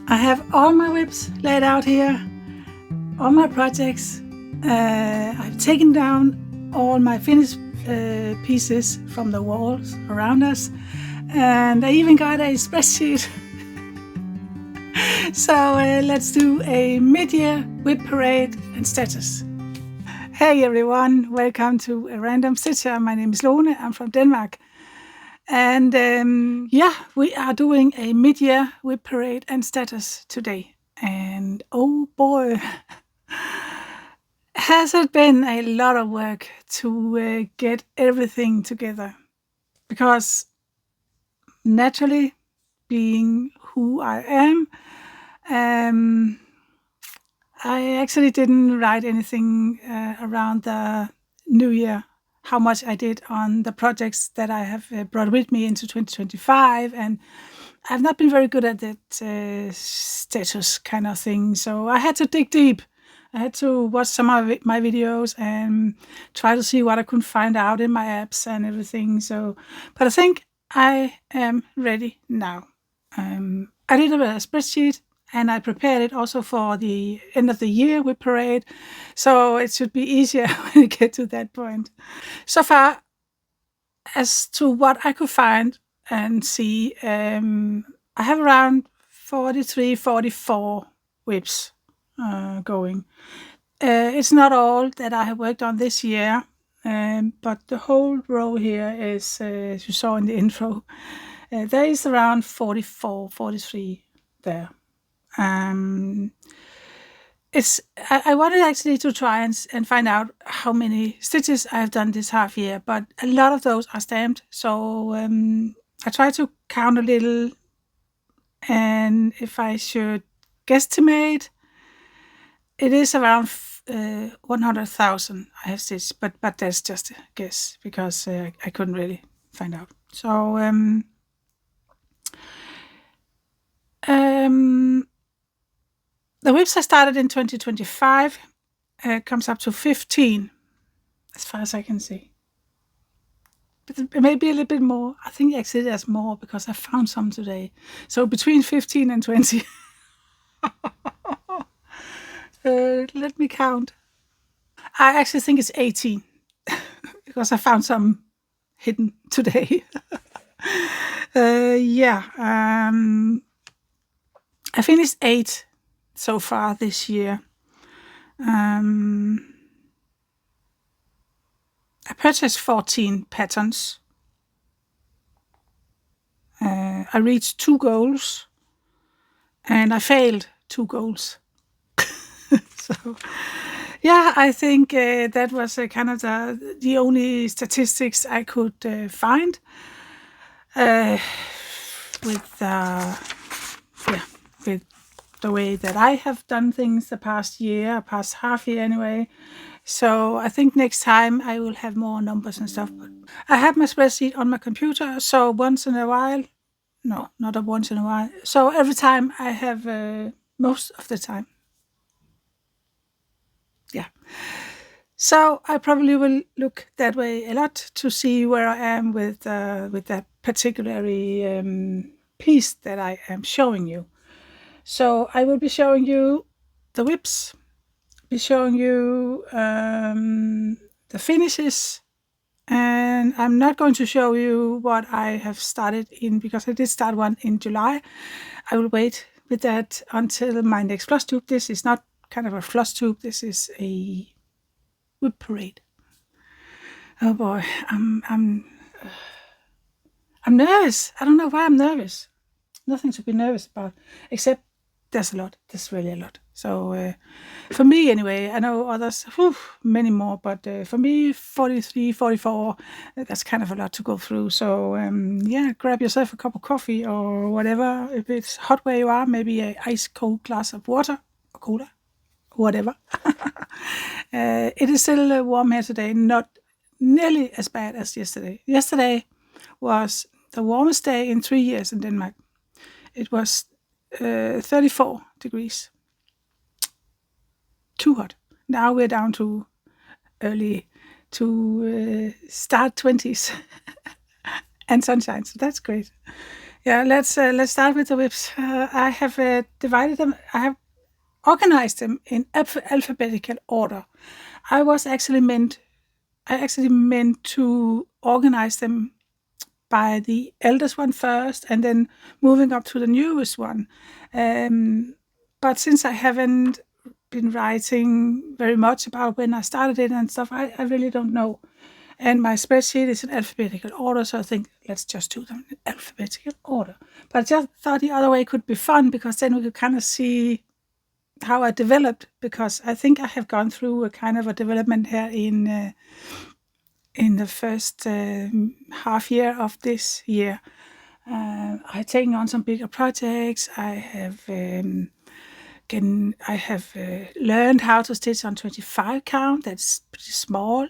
I have all my whips laid out here, all my projects. I've taken down all my finished pieces from the walls around us, and I even got a spreadsheet. So let's do a mid-year whip parade and status. Hey everyone, welcome to a random stitcher. My name is Lone, I'm from Denmark. And we are doing a mid-year whip parade and status today. And oh boy, has it been a lot of work to get everything together. Because naturally, being who I am, I actually didn't write anything around the New Year, how much I did on the projects that I have brought with me into 2025. And I've not been very good at that status kind of thing. So I had to dig deep. I had to watch some of my videos and try to see what I could find out in my apps and everything. But I think I am ready now. I did a spreadsheet and I prepared it also for the end of the year with parade. So it should be easier when we get to that point. So far, as to what I could find and see, I have around 43, 44 whips going. It's not all that I have worked on this year, but the whole row here is, as you saw in the intro, there is around 44, 43 there. I wanted actually to try and find out how many stitches I've done this half year, but a lot of those are stamped. So I tried to count a little, and if I should guesstimate, it is around 100,000 I have stitched, but that's just a guess because I couldn't really find out. So the whips I started in 2025 comes up to 15, as far as I can see. But maybe a little bit more. I think actually there's more because I found some today. So between 15 and 20. Let me count. I actually think it's 18 because I found some hidden today. I finished 8 so far this year. I purchased 14 patterns. I reached 2 goals and I failed 2 goals. So, yeah, I think that was kind of the only statistics I could find with the way that I have done things the past year, past half year anyway. So I think next time I will have more numbers and stuff. But I have my spreadsheet on my computer, so once in a while, no, not once in a while. So every time I have, most of the time. Yeah. So I probably will look that way a lot to see where I am with that particular piece that I am showing you. So I will be showing you the whips, be showing you the finishes, and I'm not going to show you what I have started in because I did start one in July. I will wait with that until my next floss tube. This is not kind of a floss tube. This is a whip parade. Oh boy, I'm nervous. I don't know why I'm nervous. Nothing to be nervous about, except there's a lot. There's really a lot. So for me anyway, I know others, many more, but for me, 43, 44, that's kind of a lot to go through. So grab yourself a cup of coffee or whatever. If it's hot where you are, maybe an ice cold glass of water or cola, whatever. It is still warm here today, not nearly as bad as yesterday. Yesterday was the warmest day in 3 years in Denmark. It was 34 degrees. Too hot. Now we're down to start 20s and sunshine, so that's great. Yeah, let's start with the whips. I have divided them. I have organized them in alphabetical order. I actually meant to organize them by the eldest one first, and then moving up to the newest one. But since I haven't been writing very much about when I started it and stuff, I really don't know. And my spreadsheet is in alphabetical order, so I think let's just do them in alphabetical order. But I just thought the other way could be fun, because then we could kind of see how I developed, because I think I have gone through a kind of a development here in the first half year of this year. I've taken on some bigger projects. I have learned how to stitch on 25 count. That's pretty small.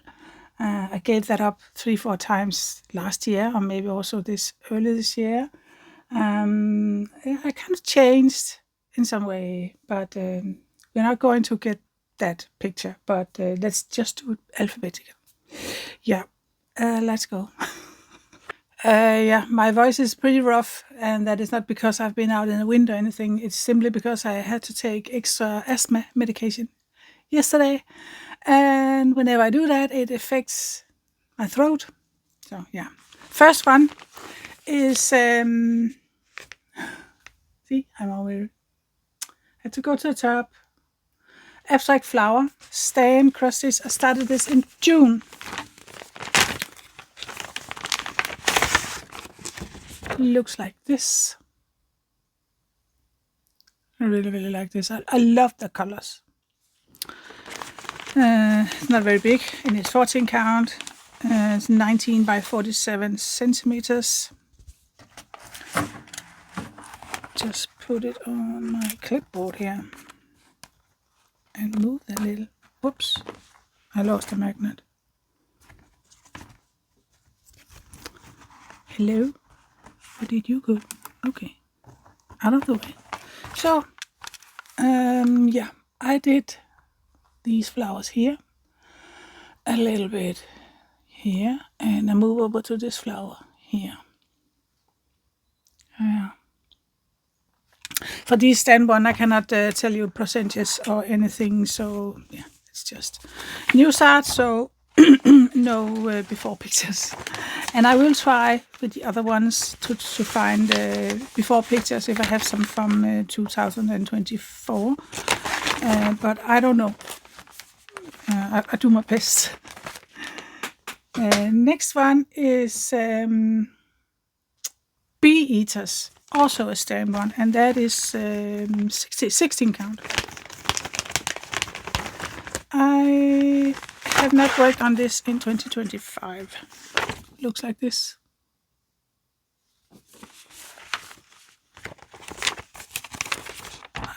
I gave that up 3-4 times last year, or maybe also early this year. I kind of changed in some way, but we're not going to get that picture. But let's just do it alphabetical. Yeah, let's go. Yeah, my voice is pretty rough, and that is not because I've been out in the wind or anything. It's simply because I had to take extra asthma medication yesterday, and whenever I do that, it affects my throat. So yeah, first one is see, I'm already had to go to the top. Abstract flower, stain, cross-stitch. I started this in June. Looks like this. I really, really like this. I love the colors. It's not very big, and it's 14 count. It's 19 by 47 centimeters. Just put it on my clipboard here and move that little. Whoops, I lost the magnet. Hello, where did you go? Okay, out of the way. So, yeah, I did these flowers here, a little bit here, and I move over to this flower here. Yeah. For these stand one, I cannot tell you percentages or anything, so yeah, it's just new start, so no before pictures. And I will try with the other ones to find before pictures if I have some from 2024, but I don't know. I do my best. Next one is bee eaters, also a stamp one, and that is 16 count. I have not worked on this in 2025. Looks like this.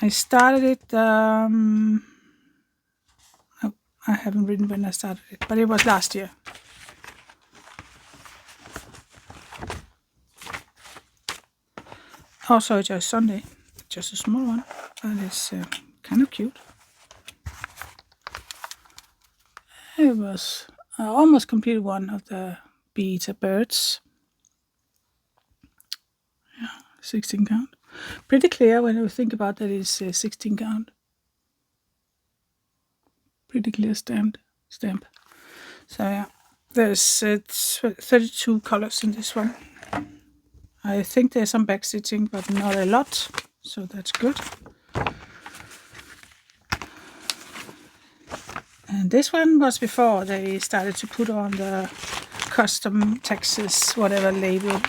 I started it, oh, I haven't written when I started it, but it was last year. Also just Sunday, just a small one, but it's kind of cute. It was almost completed one of the bee-eater birds. Yeah, 16 count. Pretty clear when you think about that it's 16 count. Pretty clear stamp. So yeah, there's 32 colors in this one. I think there's some back stitching, but not a lot, so that's good. And this one was before they started to put on the custom Texas whatever label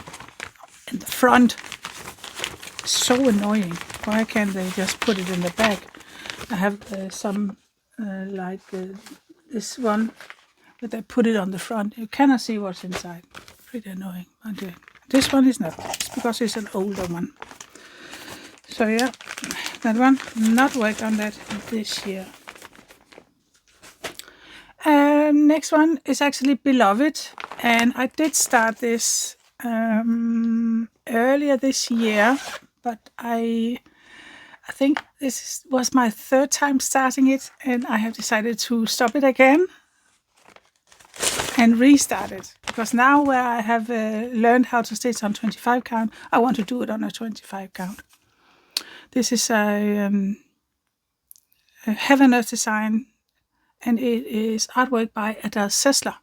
in the front. So annoying. Why can't they just put it in the back? I have some like this one, but they put it on the front. You cannot see what's inside. Pretty annoying. But this one is not. It's because it's an older one. So yeah, that one, not worked on that this year. Next one is actually Beloved, and I did start this earlier this year, but I think this was my third time starting it, and I have decided to stop it again and restart it. because now where I have learned how to stitch on 25 count, I want to do it on a 25 count. This is a Heaven Earth design, and it is artwork by Adele Sessler.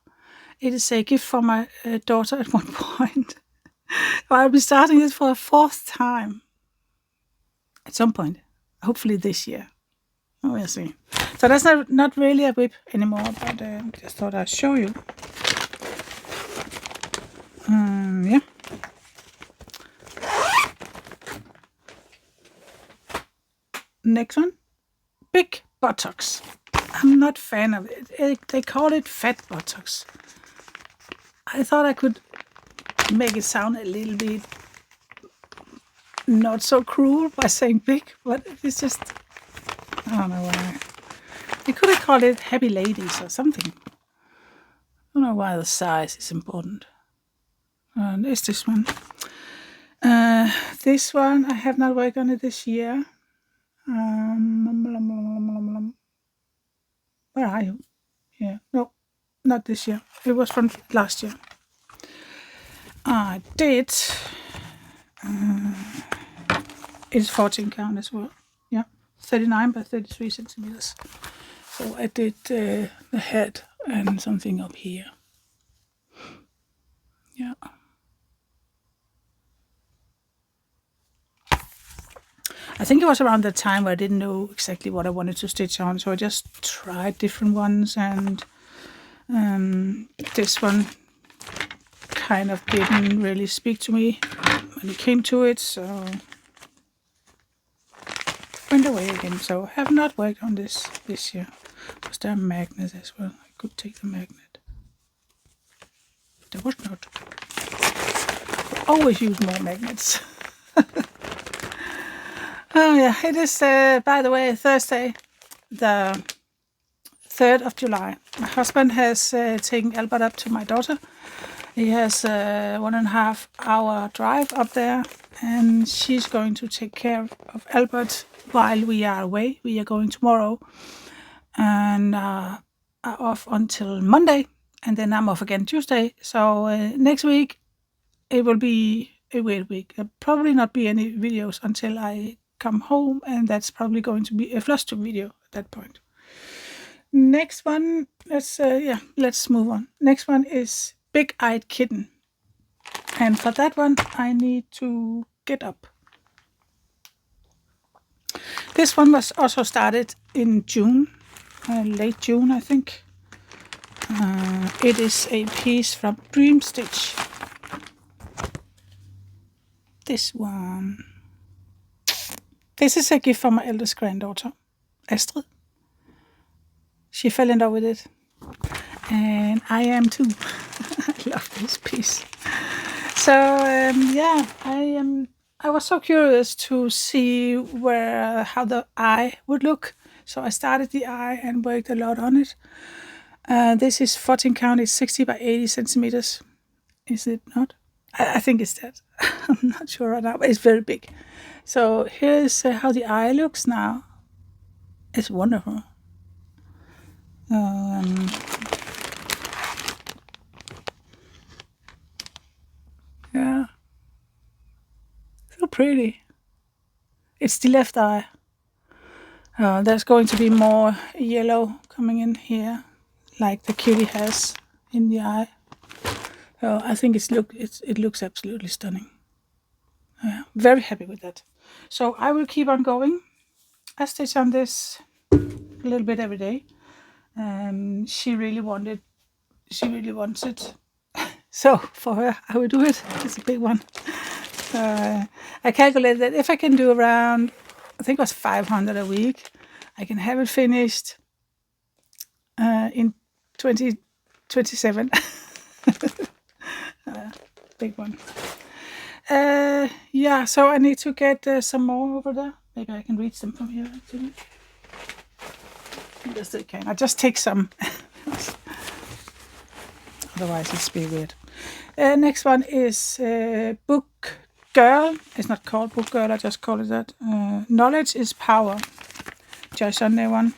It is a gift from my daughter at one point. I'll be starting this for a 4th time at some point, hopefully this year. We'll see. So that's not really a whip anymore, but just thought I'd show you. Yeah. Next one, big buttocks. I'm not a fan of it. They call it fat buttocks. I thought I could make it sound a little bit not so cruel by saying big, but it's just, I don't know why. They could have called it happy ladies or something. I don't know why the size is important. There's this one. This one, I have not worked on it this year. Where are you? Yeah, no, not this year. It was from last year. I did. It's 14 count as well. Yeah, 39 by 33 centimeters. So I did the head and something up here. Yeah. I think it was around that time where I didn't know exactly what I wanted to stitch on, so I just tried different ones, and this one kind of didn't really speak to me when it came to it, so went away again. So I have not worked on this year. Was there a magnet as well? I could take the magnet. There was not. I always use more magnets. Oh yeah, it is, by the way, Thursday, the 3rd of July. My husband has taken Albert up to my daughter. He has a 1.5 hour drive up there, and she's going to take care of Albert while we are away. We are going tomorrow and are off until Monday, and then I'm off again Tuesday. So next week it will be a weird week. There'll probably not be any videos until I come home, and that's probably going to be a fluster video at that point. Next one, let's move on. Next one is Big-Eyed Kitten, and for that one I need to get up. This one was also started in June, late June I think. It is a piece from Dream Stitch. This one. This is a gift from my eldest granddaughter, Astrid. She fell in love with it, and I am too. I love this piece. So I was so curious to see how the eye would look. So I started the eye and worked a lot on it. This is 14 count. It's 60 by 80 centimeters. Is it not? I think it's that. I'm not sure right now, but it's very big. So here's how the eye looks now. It's wonderful. Yeah. So pretty. It's the left eye. There's going to be more yellow coming in here, like the kitty has in the eye. So I think it looks absolutely stunning. Very happy with that. So I will keep on going. I stitch on this a little bit every day. She really wants it. So for her, I will do it. It's a big one. I calculated that if I can do around, I think it was 500 a week, I can have it finished in 2027. Big one. So I need to get some more over there. Maybe I can reach them from here, actually. Yes, I can. I just take some. Otherwise, it's be weird. Next one is Book Girl. It's not called Book Girl, I just call it that. Knowledge is Power. Joy Sunday one.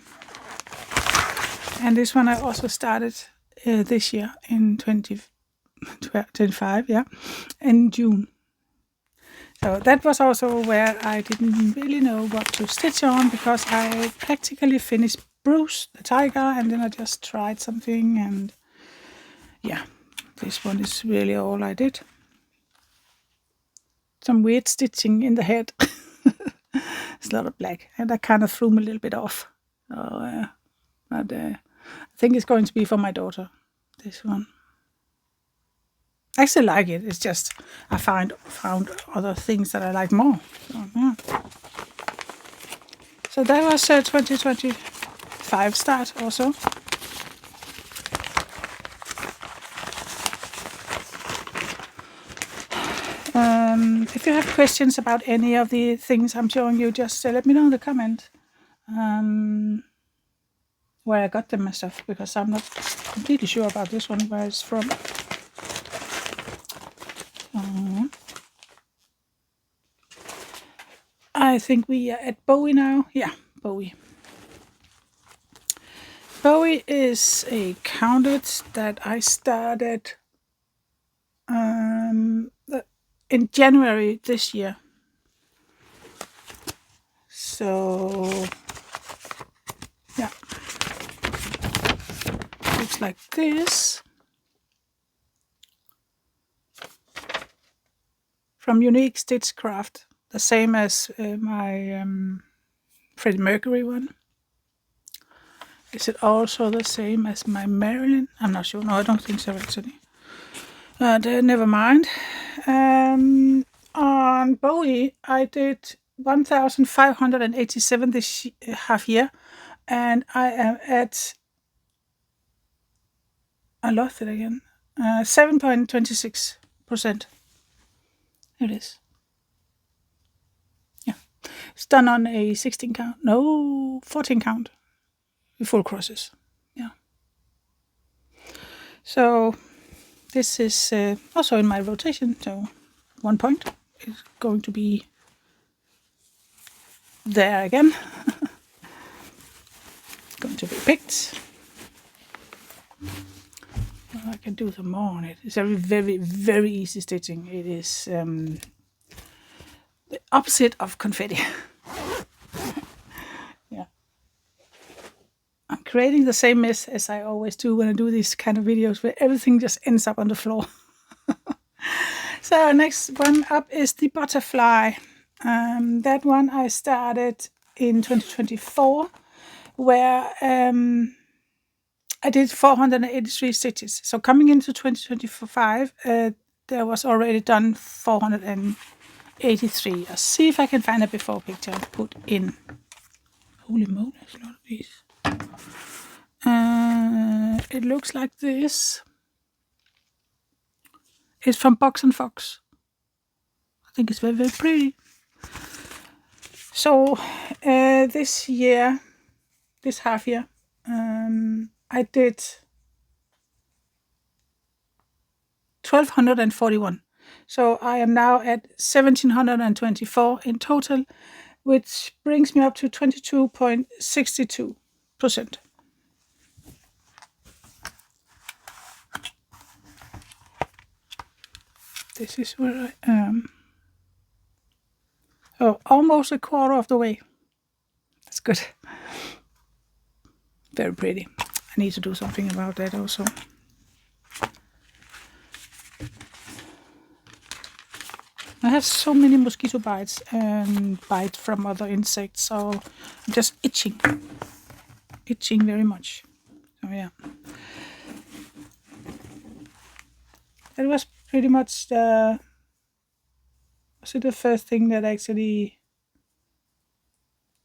And this one I also started this year in 25, yeah, in June. So that was also where I didn't really know what to stitch on, because I practically finished Bruce the tiger, and then I just tried something, and yeah, this one is really all I did. Some weird stitching in the head. It's a lot of black, and that kind of threw me a little bit off. So, but I think it's going to be for my daughter, this one. I actually like it. It's just I found other things that I like more. So, yeah. So that was 2025 start also. If you have questions about any of the things I'm showing you, just let me know in the comment where I got them and stuff, because I'm not completely sure about this one, where it's from. I think we are at Bowie now. Yeah, Bowie. Bowie is a countess that I started in January this year. So, yeah. Looks like this. From Unique Stitchcraft. The same as my Freddie Mercury one. Is it also the same as my Marilyn? I'm not sure. No, I don't think so, actually. Never mind. On Bowie, I did 1,587 this half year, and I am at, I lost it again, 7.26%. It is. Yeah. It's done on a 16 count. No, 14 count. Full crosses. Yeah. So this is also in my rotation. So 1 point is going to be there again. Going to be picked. Well, I can do some more on it. It's a very, very easy stitching. It is the opposite of confetti. Yeah. I'm creating the same mess as I always do when I do these kind of videos, where everything just ends up on the floor. So next one up is the butterfly. That one I started in 2024, where I did 483 stitches. So coming into 2025, there was already done 483. I'll see if I can find a before picture and put in. Holy moly, there's a lot of these. It looks like this. It's from Box and Fox. I think it's very, very pretty. So this year, this half year, I did 1,241. So I am now at 1,724 in total, which brings me up to 22.62%. This is where I am. Oh, almost a quarter of the way. That's good. Very pretty. I need to do something about that also. I have so many mosquito bites and bites from other insects, so I'm just itching very much. So yeah, that was pretty much the first thing that actually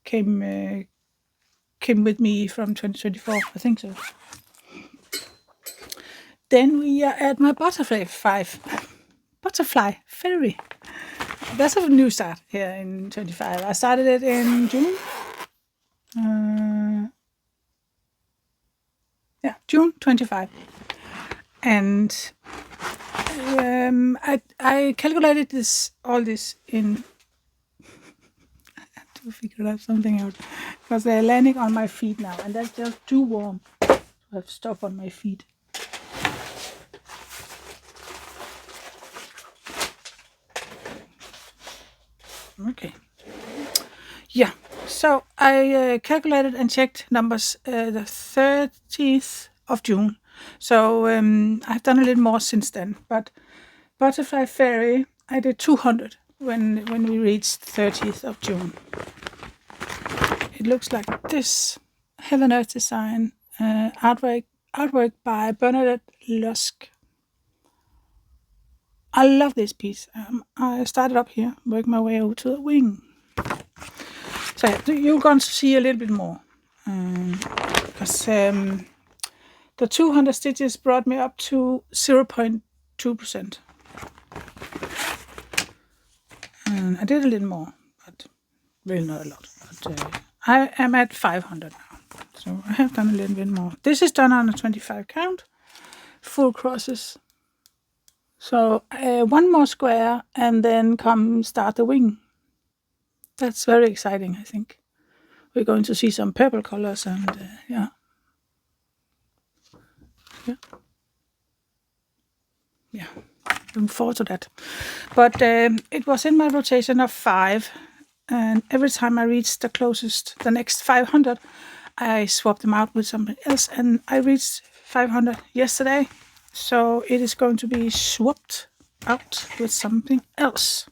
came with me from 2024. I think so. Then we are at my butterfly fairy. That's a new start here in 25. I started it in June. June 25. And I calculated all this in. I have to figure out something out, because they're landing on my feet now, and that's just too warm to have stuff on my feet. So I calculated and checked numbers the 30th of June. So I've done a little more since then. But Butterfly Fairy, I did 200 when we reached 30th of June. It looks like this. Heaven Earth design, artwork by Bernadette Lusk. I love this piece. I started up here, worked my way over to the wing. So you're going to see a little bit more. Because the 200 stitches brought me up to 0.2%. And I did a little more, but really not a lot. But I am at 500 now. So I have done a little bit more. This is done on a 25 count, full crosses. So one more square and then start the wing. That's very exciting, I think. We're going to see some purple colors and yeah. Looking forward to that. But it was in my rotation of 5, and every time I reached the next 500, I swapped them out with something else, and I reached 500 yesterday, so it is going to be swapped out with something else.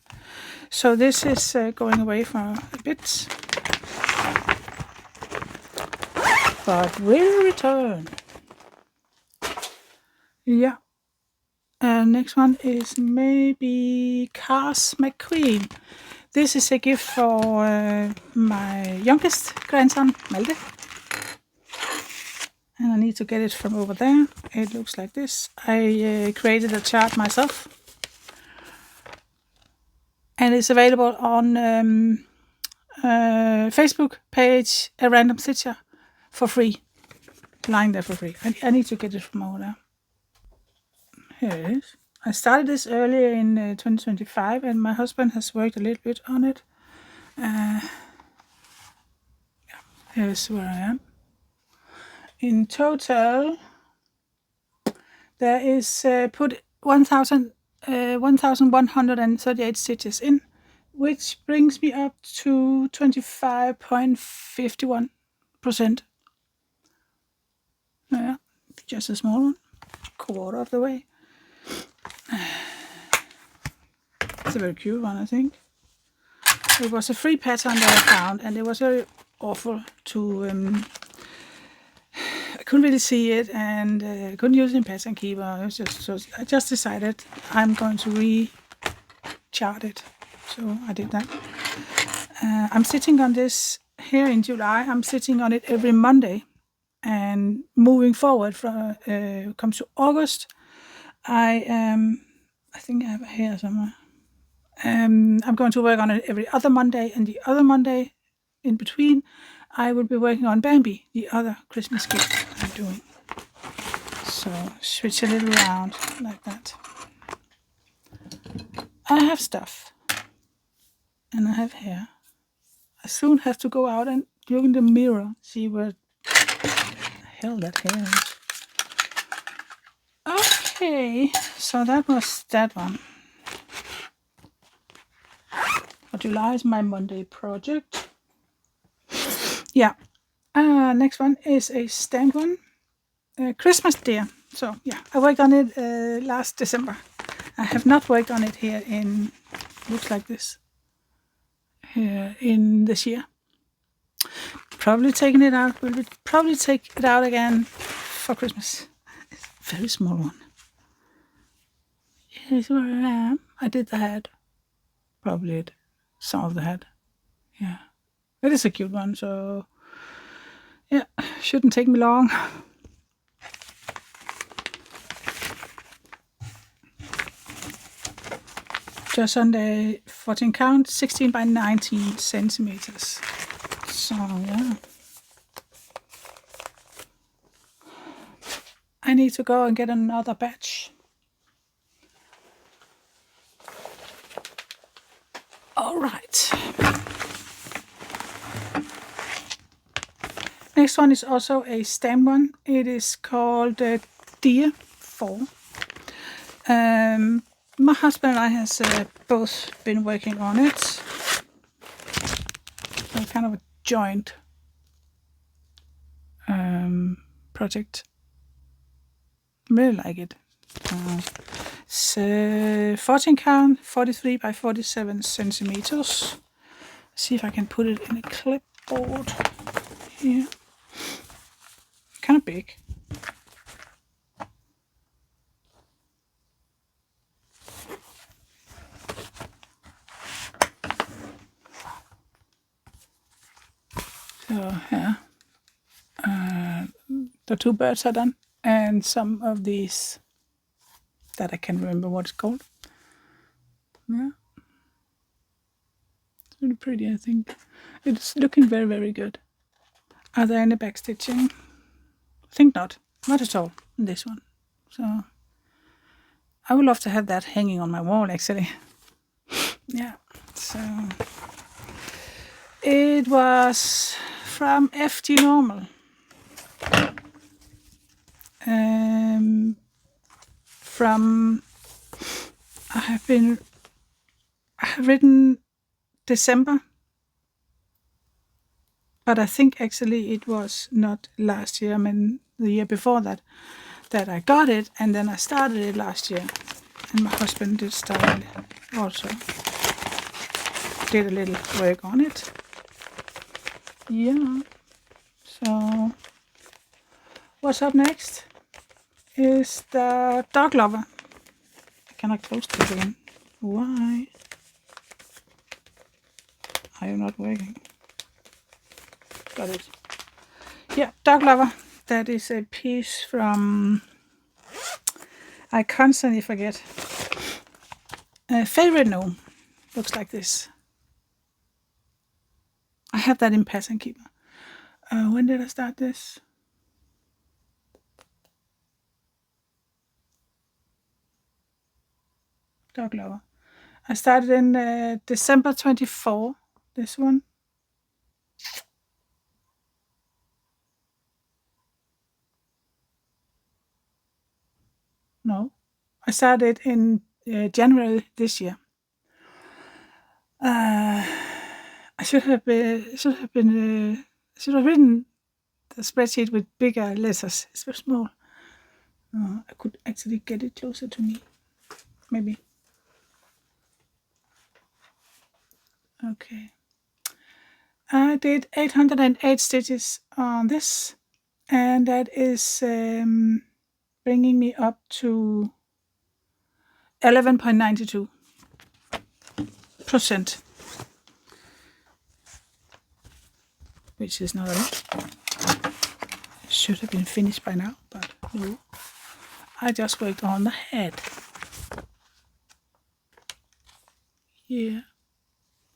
So this is going away for a bit, but will return. Yeah. Next one is maybe Cars McQueen. This is a gift for my youngest grandson, Malte. And I need to get it from over there. It looks like this. I created a chart myself. And it's available on Facebook page, A Random Stitcher, for free. Lying there for free. I need to get it from over there. Here it is. I started this earlier in 2025, and my husband has worked a little bit on it. Here's where I am. In total, there is put 1,138 stitches in, which brings me up to 25.51%. Yeah, just a small one, quarter of the way. It's a very cute one, I think. It was a free pattern that I found, and it was very awful to... I couldn't really see it, and I couldn't use it in Pattern Keeper. It was so I just decided I'm going to re-chart it. So I did that. I'm sitting on this here in July. I'm sitting on it every Monday. And moving forward, from comes to August, I think I have it here somewhere. I'm going to work on it every other Monday, and the other Monday in between, I will be working on Bambi, the other Christmas gift I'm doing. So switch a little around like that. I have stuff, and I have hair. I soon have to go out and look in the mirror, see what the hell that hair is. Okay, so that was that one. For July is my Monday project. Yeah. Next one is a stand one. Christmas Deer. So yeah, I worked on it last December. I have not worked on it here in, looks like this, here in this year. Probably taking it out. We'll probably take it out again for Christmas. It's a very small one. Here's where I am. I did the head. Probably it. Some of the head. Yeah. It is a cute one, so yeah, shouldn't take me long. Just on the 14 count, 16 by 19 centimeters. So yeah. I need to go and get another batch. All right. Next one is also a stem one. It is called Deer 4. My husband and I has both been working on it. So kind of a joint project. Really like it. So 14 count, 43 by 47 centimeters. See if I can put it in a clipboard here. Kind of big. So yeah, the two birds are done, and some of these that I can't remember what it's called. Yeah, it's really pretty. I think it's looking very, very good. Are there any backstitching? I think not at all in this one. So I would love to have that hanging on my wall, actually. Yeah. So it was from FG Normal. From I have written December, but I think actually it was not last year. I mean the year before that I got it, and then I started it last year, and my husband did start it also. Did a little work on it. Yeah. So what's up next is the dog lover. I cannot close this again. Why are you not working? Got it. Yeah, dog lover. That is a piece from, I constantly forget. Favorite gnome. Looks like this. I have that in Pass and Keeper. When did I start this? Dog lover. I started in December 24. This one. No, I started in January this year. I should have written the spreadsheet with bigger letters. It's very small. I could actually get it closer to me, maybe. Okay. I did 808 stitches on this, and that is bringing me up to 11.92%, which is not a lot. It should have been finished by now, but no. I just worked on the head. Yeah.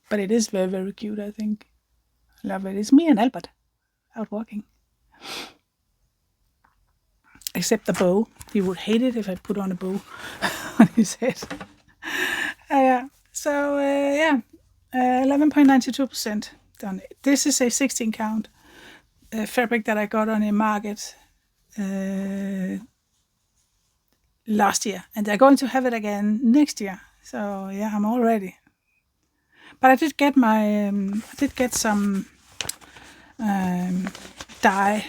But it is very, very cute, I think. I love it. It's me and Albert out walking. Except the bow. He would hate it if I put on a bow on his head. Yeah. So, 11.92% done. This is a 16 count fabric that I got on a market last year. And they're going to have it again next year. So, yeah, I'm all ready. But I did get some dye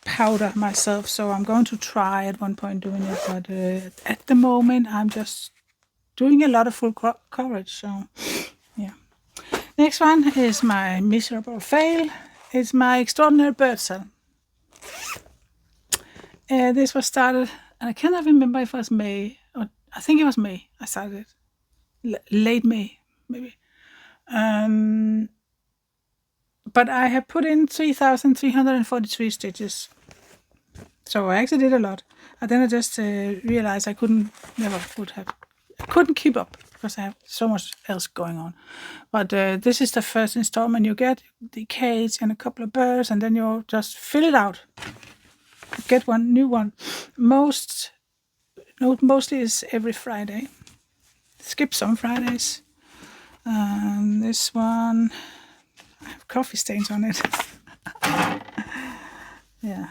powder myself, so I'm going to try at one point doing it. But at the moment, I'm just doing a lot of full coverage. So, yeah. Next one is my miserable fail. It's my extraordinary bird cell. This was started, and I cannot remember if it was May, or I think it was May. I started it late May, maybe. But I have put in 3,343 stitches. So I actually did a lot. And then I just realized I couldn't keep up because I have so much else going on. But this is the first installment you get, the cage and a couple of birds, and then you just fill it out. Get one new one. Mostly is every Friday. Skip some Fridays. This one, I have coffee stains on it. Yeah.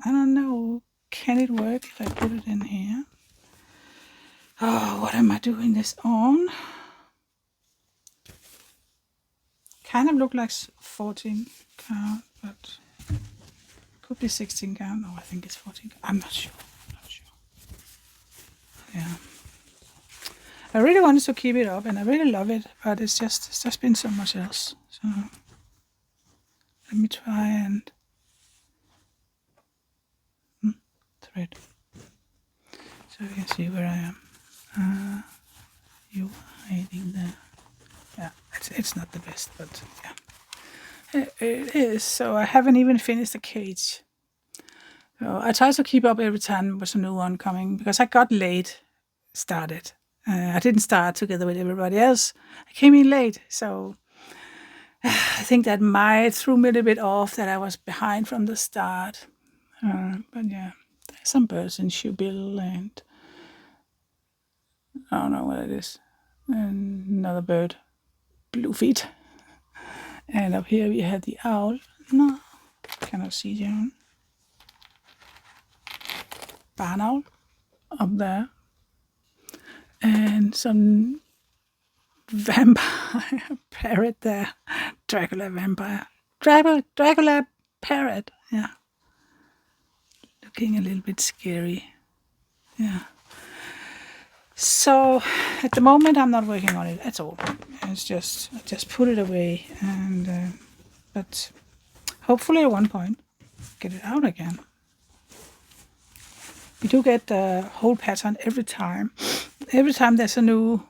I don't know. Can it work if I put it in here? Oh, what am I doing this on? kind of look like 14 count, but could be 16 count. No, I think it's 14 count. I'm not sure. Yeah. I really wanted to keep it up, and I really love it, but it's just been so much else. So let me try and thread, so you can see where I am. You are hiding there. Yeah, it's not the best, but yeah, it is. So I haven't even finished the cage. So I try to keep up every time there's a new one coming, because I got late started. I didn't start together with everybody else. I came in late, so I think that might threw me a little bit off that I was behind from the start. But yeah, there's some birds in shoebill, and I don't know what it is. And another bird, blue feet. And up here we have the owl. No, cannot see you. Barn owl up there. And some vampire parrot there. Dracula vampire. Dracula parrot. Yeah. Looking a little bit scary. Yeah. So at the moment I'm not working on it at all. It's just I just put it away, and but hopefully at one point get it out again. We do get the whole pattern every time. Every time there's a new,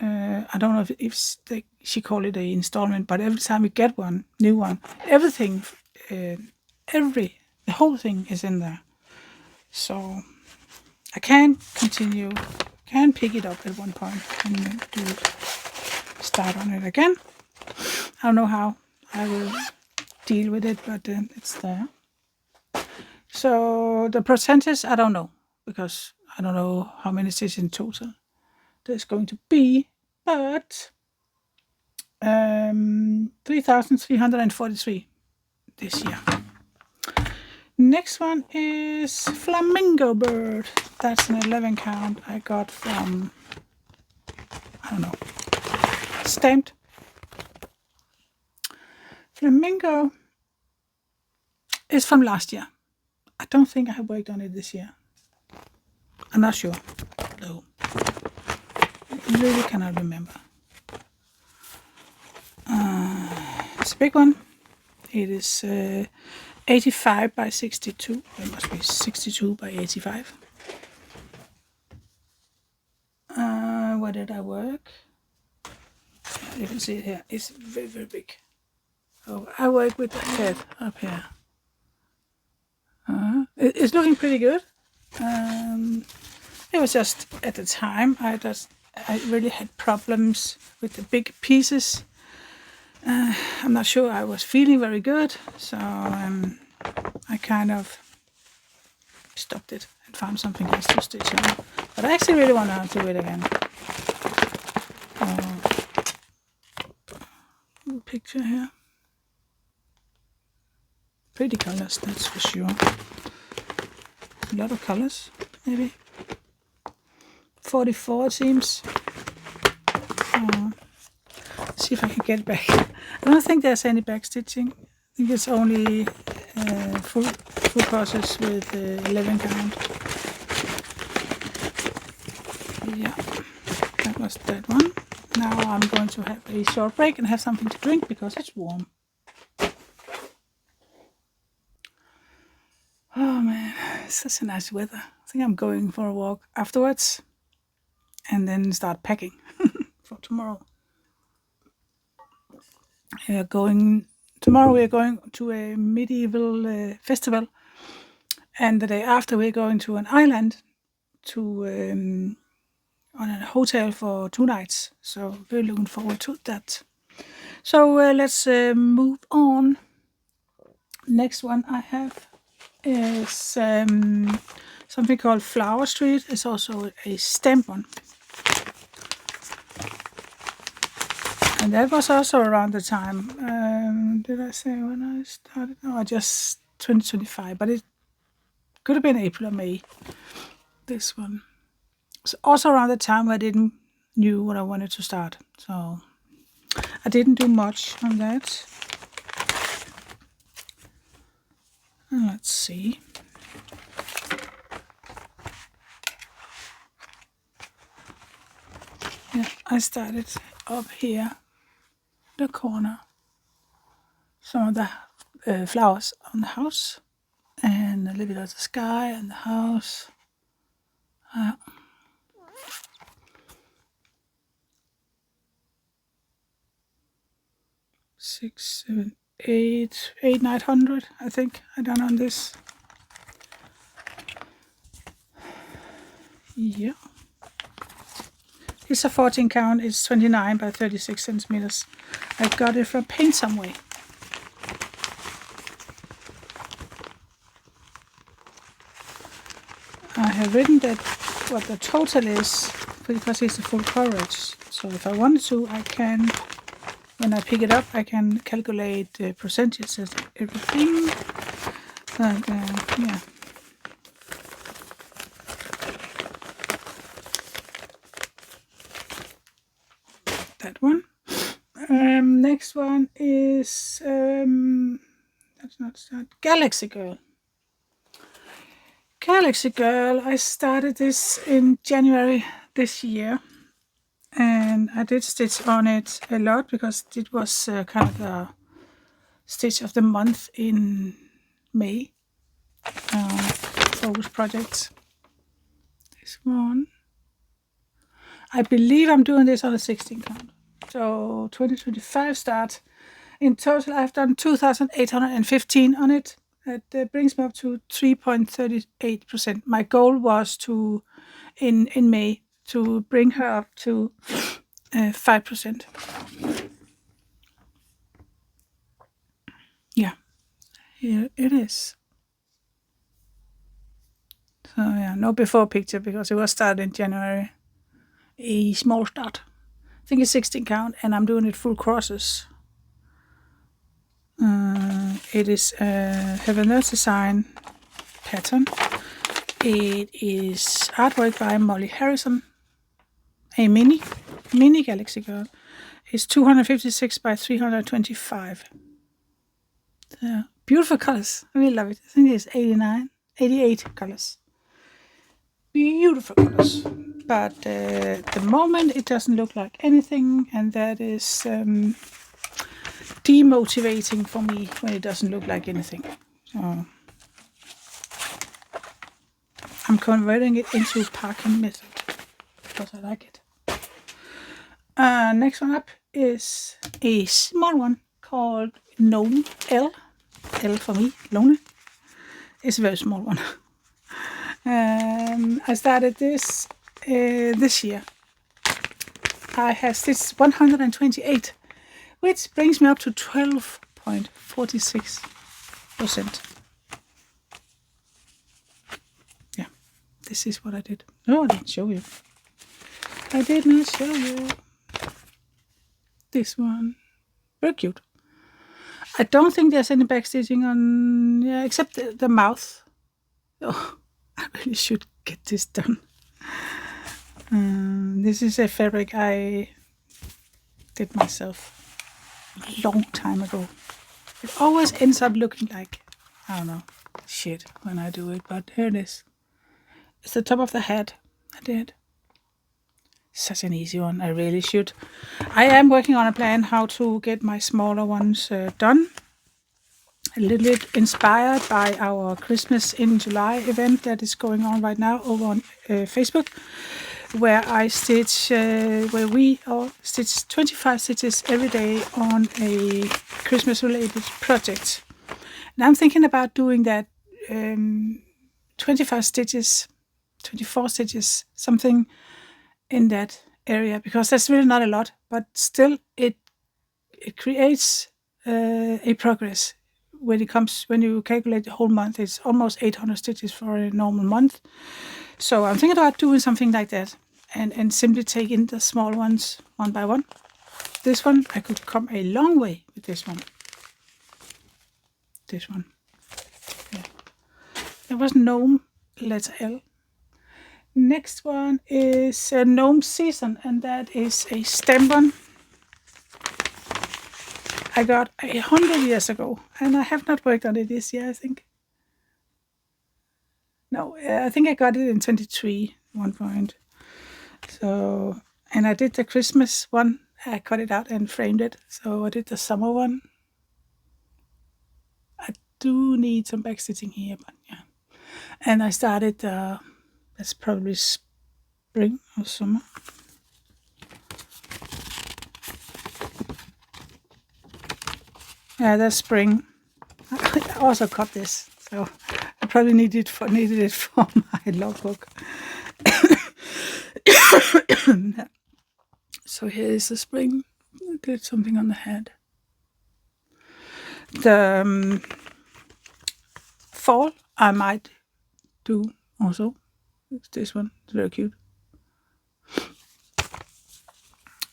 I don't know if she call it a installment, but every time we get one new one, everything, the whole thing is in there. So I can continue, can pick it up at one point and start on it again. I don't know how I will deal with it, but it's there. So the percentage, I don't know, because I don't know how many stitches in total there's going to be, but 3,343 this year. Next one is flamingo bird. That's an 11 count I got from, I don't know, stamped. Flamingo is from last year. I don't think I have worked on it this year. I'm not sure, though. I really cannot remember. It's a big one. It is 85 by 62. It must be 62 by 85. Where did I work? You can see it here. It's very, very big. Oh, I work with the head up here. It's looking pretty good. It was just at the time I really had problems with the big pieces. I'm not sure I was feeling very good, so I kind of stopped it and found something else to stitch on. But I actually really want to do it again. Picture here. Pretty colors, that's for sure. A lot of colors, maybe. 44 it seems. See if I can get back. I don't think there's any back stitching. I think it's only full process with 11 count. Yeah, that was that one. Now I'm going to have a short break and have something to drink because it's warm. Oh man, it's such a nice weather. I think I'm going for a walk afterwards and then start packing for tomorrow. Tomorrow we are going to a medieval festival, and the day after we're going to an island on a hotel for 2 nights. So very looking forward to that. So let's move on. Next one I have is something called Flower Street. It's also a stamp one. And that was also around the time, did I say when I started? No, just 2025, but it could have been April or May, this one. It's also around the time I didn't knew what I wanted to start. So I didn't do much on that. Let's see. Yeah, I started up here, the corner. Some of the flowers on the house, and a little bit of the sky and the house. 6, 7, 8, 900, I think I done on this. Yeah. It's a 14 count, it's 29 by 36 centimeters. I got it from Paint Some Way. I have written that what the total is, because it's a full coverage. So if I wanted to, I can, when I pick it up, I can calculate the percentages and everything. But yeah. That one. Next one is that's not start. Galaxy Girl. Galaxy Girl. I started this in January this year, and I did stitch on it a lot because it was kind of the stitch of the month in May. Focus projects. This one. I believe I'm doing this on a 16 count. So 2025 start. In total, I've done 2,815 on it. That brings me up to 3.38%. My goal was to, in May, to bring her up to 5%. Yeah, here it is. So yeah, no before picture because it was started in January. A small start. I think it's 16 count, and I'm doing it full crosses. It is a Heaven's Design pattern. It is artwork by Molly Harrison. A mini Galaxy Girl. It's 256 by 325. Beautiful colors. I really love it. I think it's 88 colors. Beautiful colors. But at the moment it doesn't look like anything, and that is demotivating for me when it doesn't look like anything. So I'm converting it into parking method because I like it. Next one up is a small one called Gnome L. L for me, lonely. It's a very small one. I started this this year. I have stitched 128, which brings me up to 12.46%. Yeah, this is what I did. No, I didn't show you. I did not show you. This one. Very cute. I don't think there's any backstitching on, yeah, except the mouth. Oh, I really should get this done. This is a fabric I did myself a long time ago. It always ends up looking like, I don't know, shit when I do it, but here it is. It's the top of the head I did. Such an easy one. I really should. I am working on a plan how to get my smaller ones done. A little bit inspired by our Christmas in July event that is going on right now over on Facebook, where I stitch, where we all stitch 25 stitches every day on a Christmas-related project. And I'm thinking about doing that 25 stitches, 24 stitches, something in that area, because that's really not a lot, but still it creates a progress. When you calculate the whole month, it's almost 800 stitches for a normal month. So I'm thinking about doing something like that, and simply take in the small ones one by one. This one, I could come a long way with this one. This one. Yeah. There was Gnome, letter L. Next one is Gnome Season, and that is a stem one. I got 100 years ago, and I have not worked on it this year, I think. No, I think I got it in 23 one point. So, and I did the Christmas one. I cut it out and framed it. So I did the summer one. I do need some backstitching here, but yeah. And I started, that's probably spring or summer. Yeah, that's spring. I also cut this, so I probably needed it for my logbook. So here is the spring. I did something on the head. The fall I might do also. It's this one. It's very cute.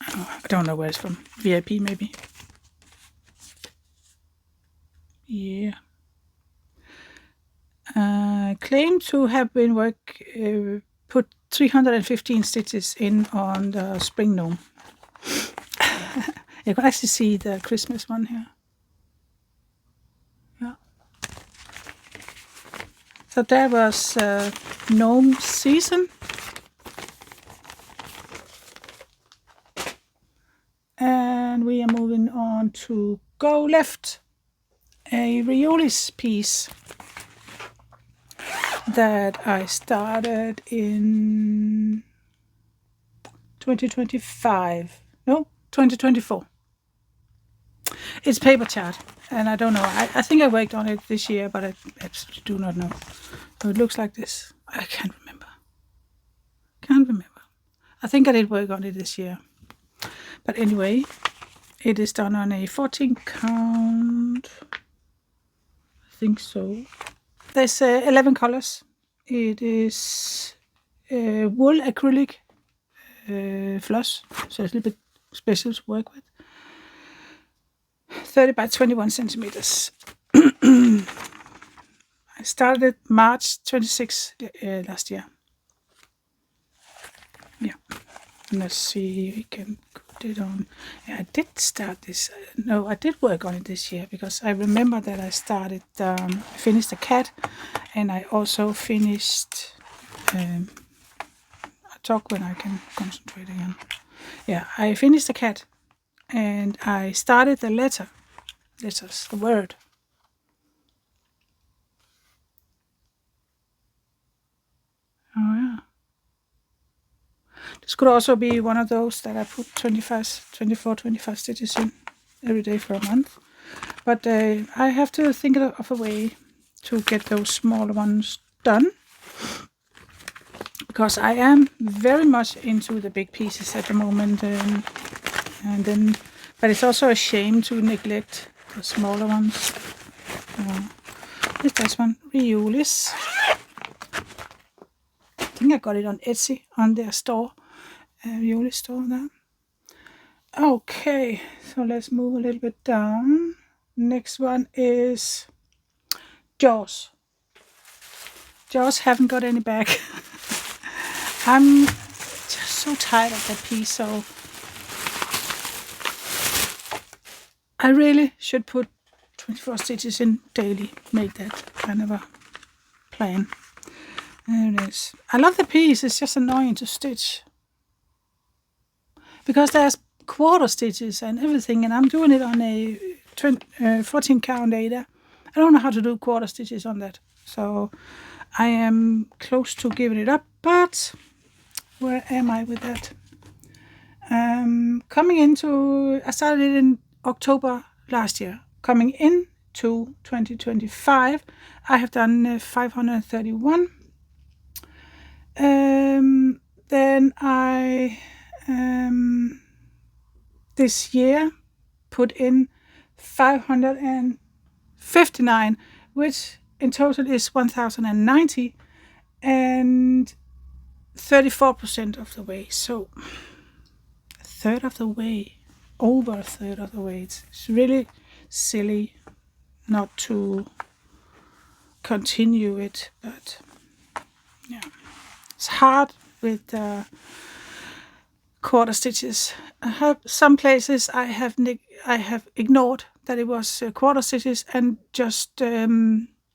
I don't know where it's from. VIP maybe. Yeah. Claim to have been put 315 stitches in on the spring gnome. You can actually see the Christmas one here. Yeah. So that was gnome season. And we are moving on to Go Left, a Riolis piece that I started in 2024. It's paper chart, and I don't know. I think I worked on it this year, but I absolutely do not know. So it looks like this. I can't remember. I think I did work on it this year. But anyway, it is done on a 14 count. I think so. There's 11 colors. It is wool acrylic floss, so it's a little bit special to work with. 30 by 21 centimeters. I started March 26 last year. Yeah. Let's see if we can put it on. Yeah, I did start this. No, I did work on it this year because I remember that I started, finished the cat, and I also finished. I talk when I can concentrate again. Yeah, I finished the cat, and I started the letters, the word. Oh yeah. This could also be one of those that I put 24, 25 stitches in every day for a month. But I have to think of a way to get those smaller ones done. Because I am very much into the big pieces at the moment. But it's also a shame to neglect the smaller ones. This one, Riolis. I think I got it on Etsy, on their store. Riolis store there. Okay, so let's move a little bit down. Next one is Jaws. Jaws haven't got any back. I'm just so tired of that piece, so I really should put 24 stitches in daily. Make that kind of a plan. There it is. I love the piece, it's just annoying to stitch. Because there's quarter stitches and everything, and I'm doing it on a 14 count Ada. I don't know how to do quarter stitches on that, so I am close to giving it up, but where am I with that? I started it in October last year. Coming into 2025, I have done 531. Then I this year put in 559, which in total is 1090 and 34% of the way. So a third of the way, over a third of the way. It's really silly not to continue it, but yeah, it's hard with quarter stitches. I have some places I have ignored that it was quarter stitches, and just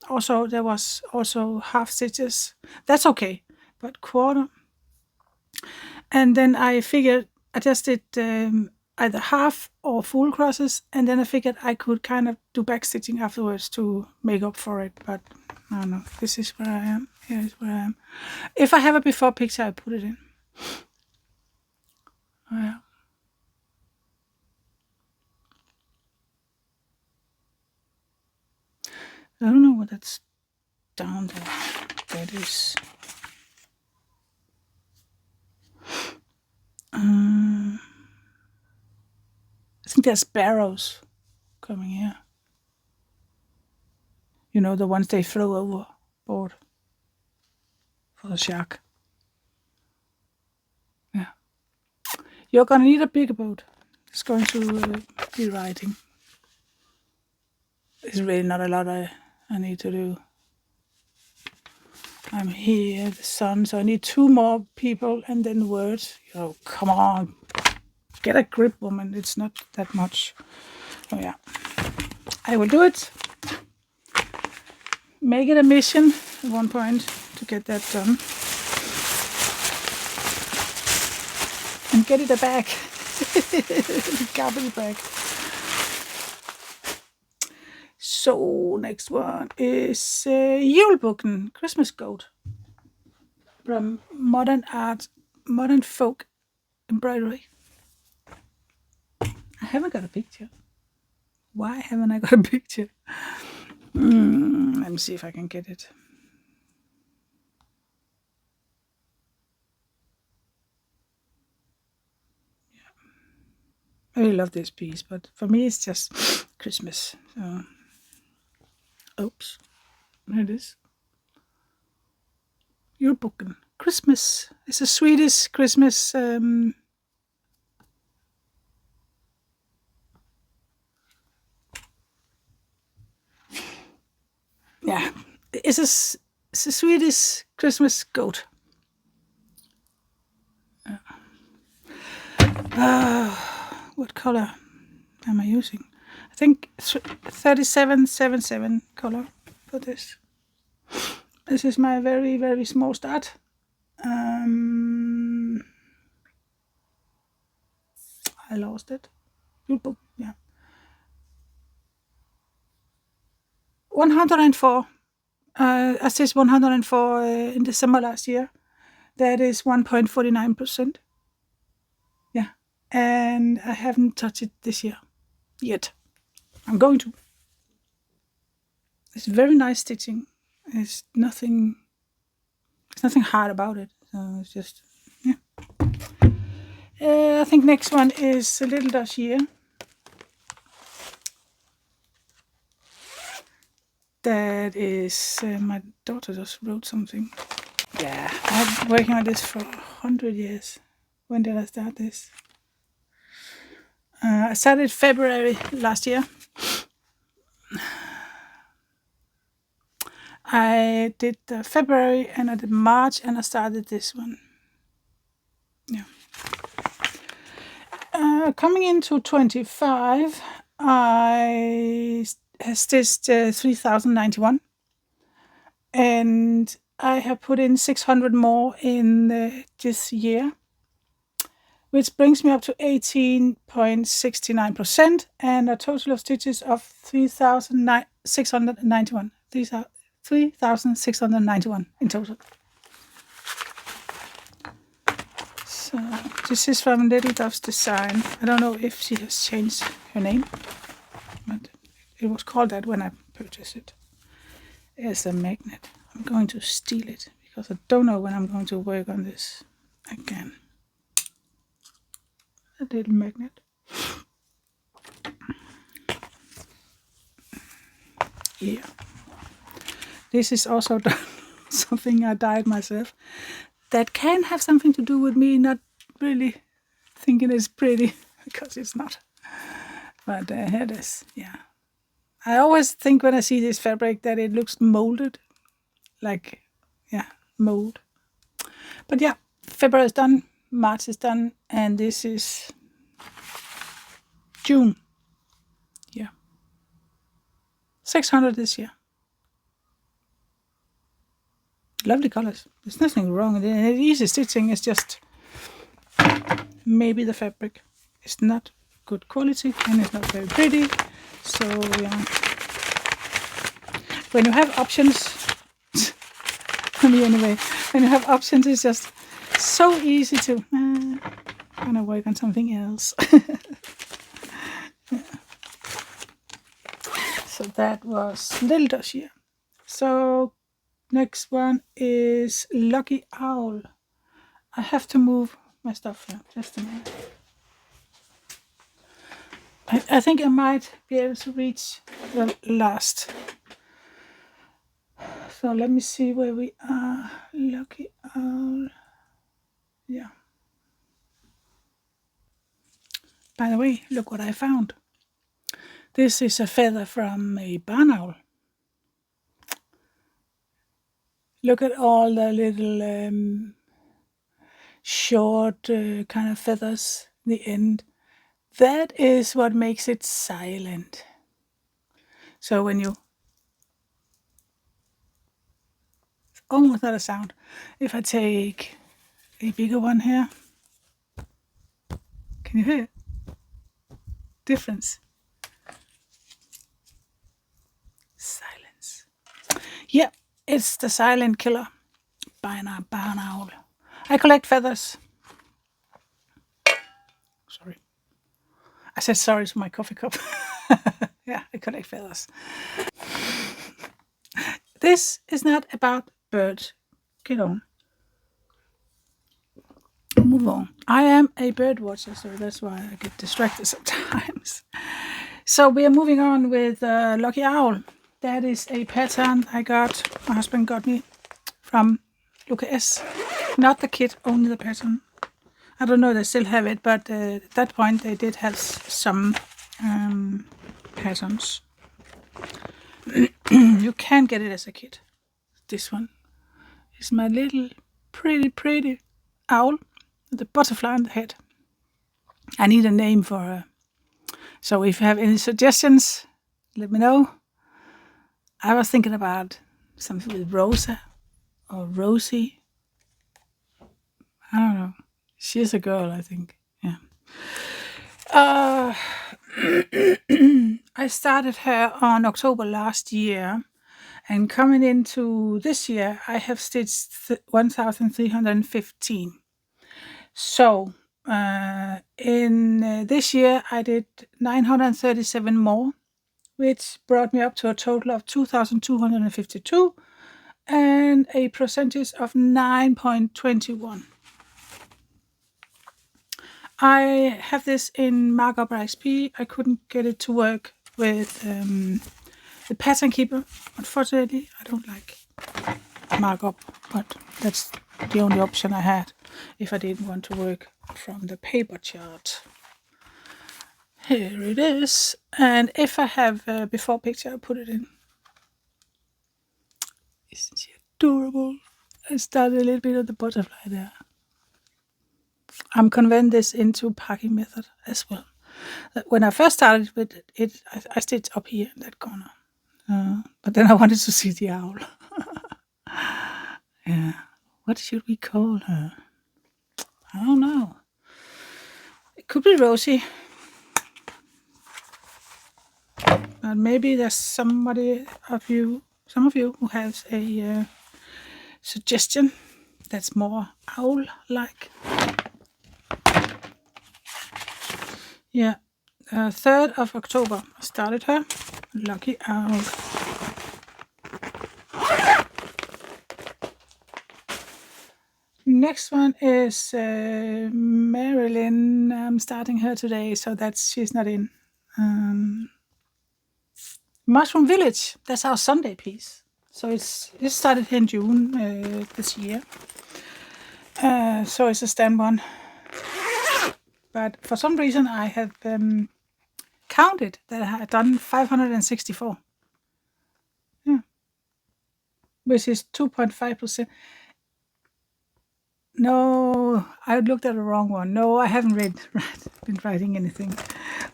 also there was also half stitches. That's okay, but quarter. And then I figured I just did either half or full crosses, and then I figured I could kind of do back stitching afterwards to make up for it. But I don't know. This is where I am. Here is where I am. If I have a before picture, I put it in. Oh, yeah. I don't know what that's down there. That is. I think there's sparrows coming here. You know, the ones they throw overboard for the shark. Yeah. You're gonna need a bigger boat. It's going to be riding. There's really not a lot I need to do. I'm here, the sun, so I need 2 more people and then words. Come on. Get a grip, woman. It's not that much. Oh, yeah. I will do it. Make it a mission at one point to get that done. And get it back. Garbage bag. So, next one is Juleboken, Christmas Goat, from Modern Folk Embroidery. I haven't got a picture. Why haven't I got a picture? Let me see if I can get it. Yeah. I really love this piece, but for me it's just Christmas. So. Oops, there it is. Juleboken, Christmas. It's a Swedish Christmas. Yeah, it's a Swedish Christmas goat. What color am I using? I think 3777 color for this. This is my very, very small start. I lost it. Yeah. 104. I stitched 104 in December last year. That is 1.49%. Yeah. And I haven't touched it this year yet. I'm going to. It's very nice stitching. There's nothing hard about it. So it's just, yeah. I think next one is a little dahlia. That is, my daughter just wrote something. Yeah, I've been working on this for 100 years. When did I start this? I started February last year. I did February and I did March and I started this one. Yeah. Coming into 25, I stitched 3091 and I have put in 600 more in this year, which brings me up to 18.69% and a total of stitches of 3,691. 3,691 in total. So this is from Little Dove's Design. I don't know if she has changed her name, but it was called that when I purchased it. There's a magnet. I'm going to steal it because I don't know when I'm going to work on this again. A little magnet. Yeah. This is also something I dyed myself. That can have something to do with me not really thinking it's pretty, because it's not. But here it is, yeah. I always think when I see this fabric that it looks molded. Like, yeah, mold. But yeah, February is done, March is done, and this is June. Yeah. 600 this year. Lovely colors. There's nothing wrong with it. And easy stitching is just maybe the fabric is not good quality and it's not very pretty. So yeah, when you have options, for me anyway, when you have options, it's just so easy to gonna work on something else. Yeah. So that was Little Dossier. So next one is Lucky Owl. I have to move my stuff here. Just a minute. I think I might be able to reach the last. So let me see where we are. Lucky Owl. Yeah. By the way, look what I found. This is a feather from a barn owl. Look at all the little short kind of feathers in the end. That is what makes it silent. So when you... almost not a sound. If I take a bigger one here, can you hear it? Difference. Silence. Yeah, it's the silent killer by a barn owl. I collect feathers. Sorry. I said sorry to my coffee cup. Yeah, I collect feathers. This is not about birds. Get on. Move on. I am a bird watcher, so that's why I get distracted sometimes. So we are moving on with Lucky Owl. That is a pattern my husband got me from UKS. Not the kit, only the pattern. I don't know if they still have it, but at that point they did have some patterns. You can get it as a kit. This one is my little pretty owl with a butterfly on the head. I need a name for her. So if you have any suggestions, let me know. I was thinking about something with Rosa or Rosie. I don't know. She's a girl, I think. Yeah. I started her on October last year, and coming into this year, I have stitched 1,315. So in this year, I did 937 more, which brought me up to a total of 2,252 and a percentage of 9.21. I have this in markup XP. I couldn't get it to work with the pattern keeper. Unfortunately, I don't like markup, but that's the only option I had if I didn't want to work from the paper chart. Here it is. And if I have a before picture, I'll put it in. Isn't she adorable? I started a little bit of the butterfly there. I'm converting this into packing method as well. When I first started with it, I stitched up here in that corner. But then I wanted to see the owl. Yeah. What should we call her? I don't know. It could be Rosie. But maybe there's some of you who has a suggestion that's more owl-like. Yeah, 3rd of October, I started her. Lucky Owl. Next one is Marilyn. I'm starting her today, so she's not in. Mushroom Village, that's our Sunday piece. So it started in June this year. So it's a stand one. But for some reason I have counted that I had done 564. Yeah. Which is 2.5%. No, I looked at the wrong one. No, I haven't been writing anything.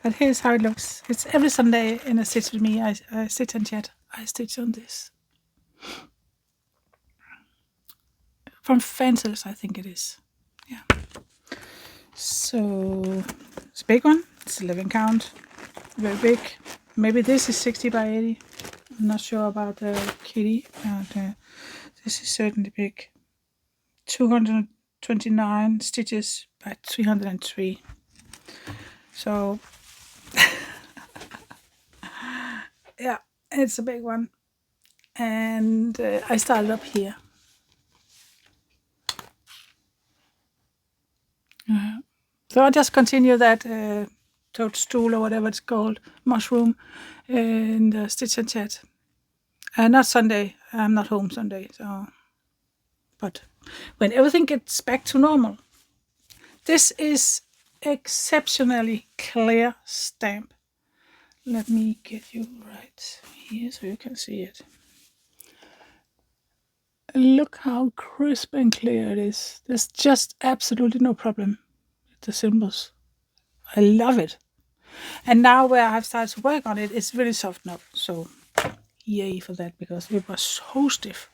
But here's how it looks. It's every Sunday in a Stitch with me. I sit and chat. I stitch on this. From Pansies, I think it is. Yeah. So it's a big one. It's 11 count. Very big. Maybe this is 60 by 80. I'm not sure about the kitty, but this is certainly big. 229 stitches by 303. So yeah, it's a big one. And I started up here. So I'll just continue that toadstool or whatever it's called, mushroom, in the Stitch and Chat. Not Sunday. I'm not home Sunday. So, but when everything gets back to normal, this is exceptionally clear stamp. Let me get you right here so you can see it. Look how crisp and clear it is. There's just absolutely no problem with the symbols. I love it. And now where I've started to work on it, it's really softened up. So yay for that, because it was so stiff.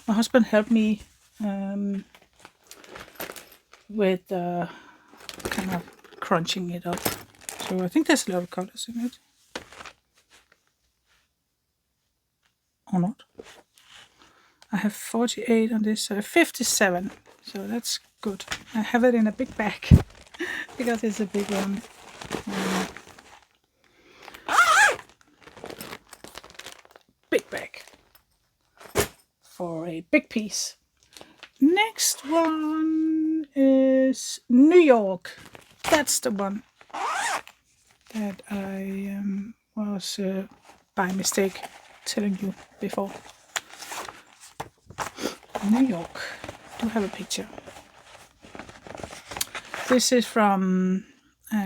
My husband helped me with kind of crunching it up. So I think there's a lot of colors in it. Or not. I have 48 on this, 57. So that's good. I have it in a big bag because it's a big one. Big bag for a big piece. Next one is New York. That's the one that I was by mistake telling you before. New York. I do have a picture. This is from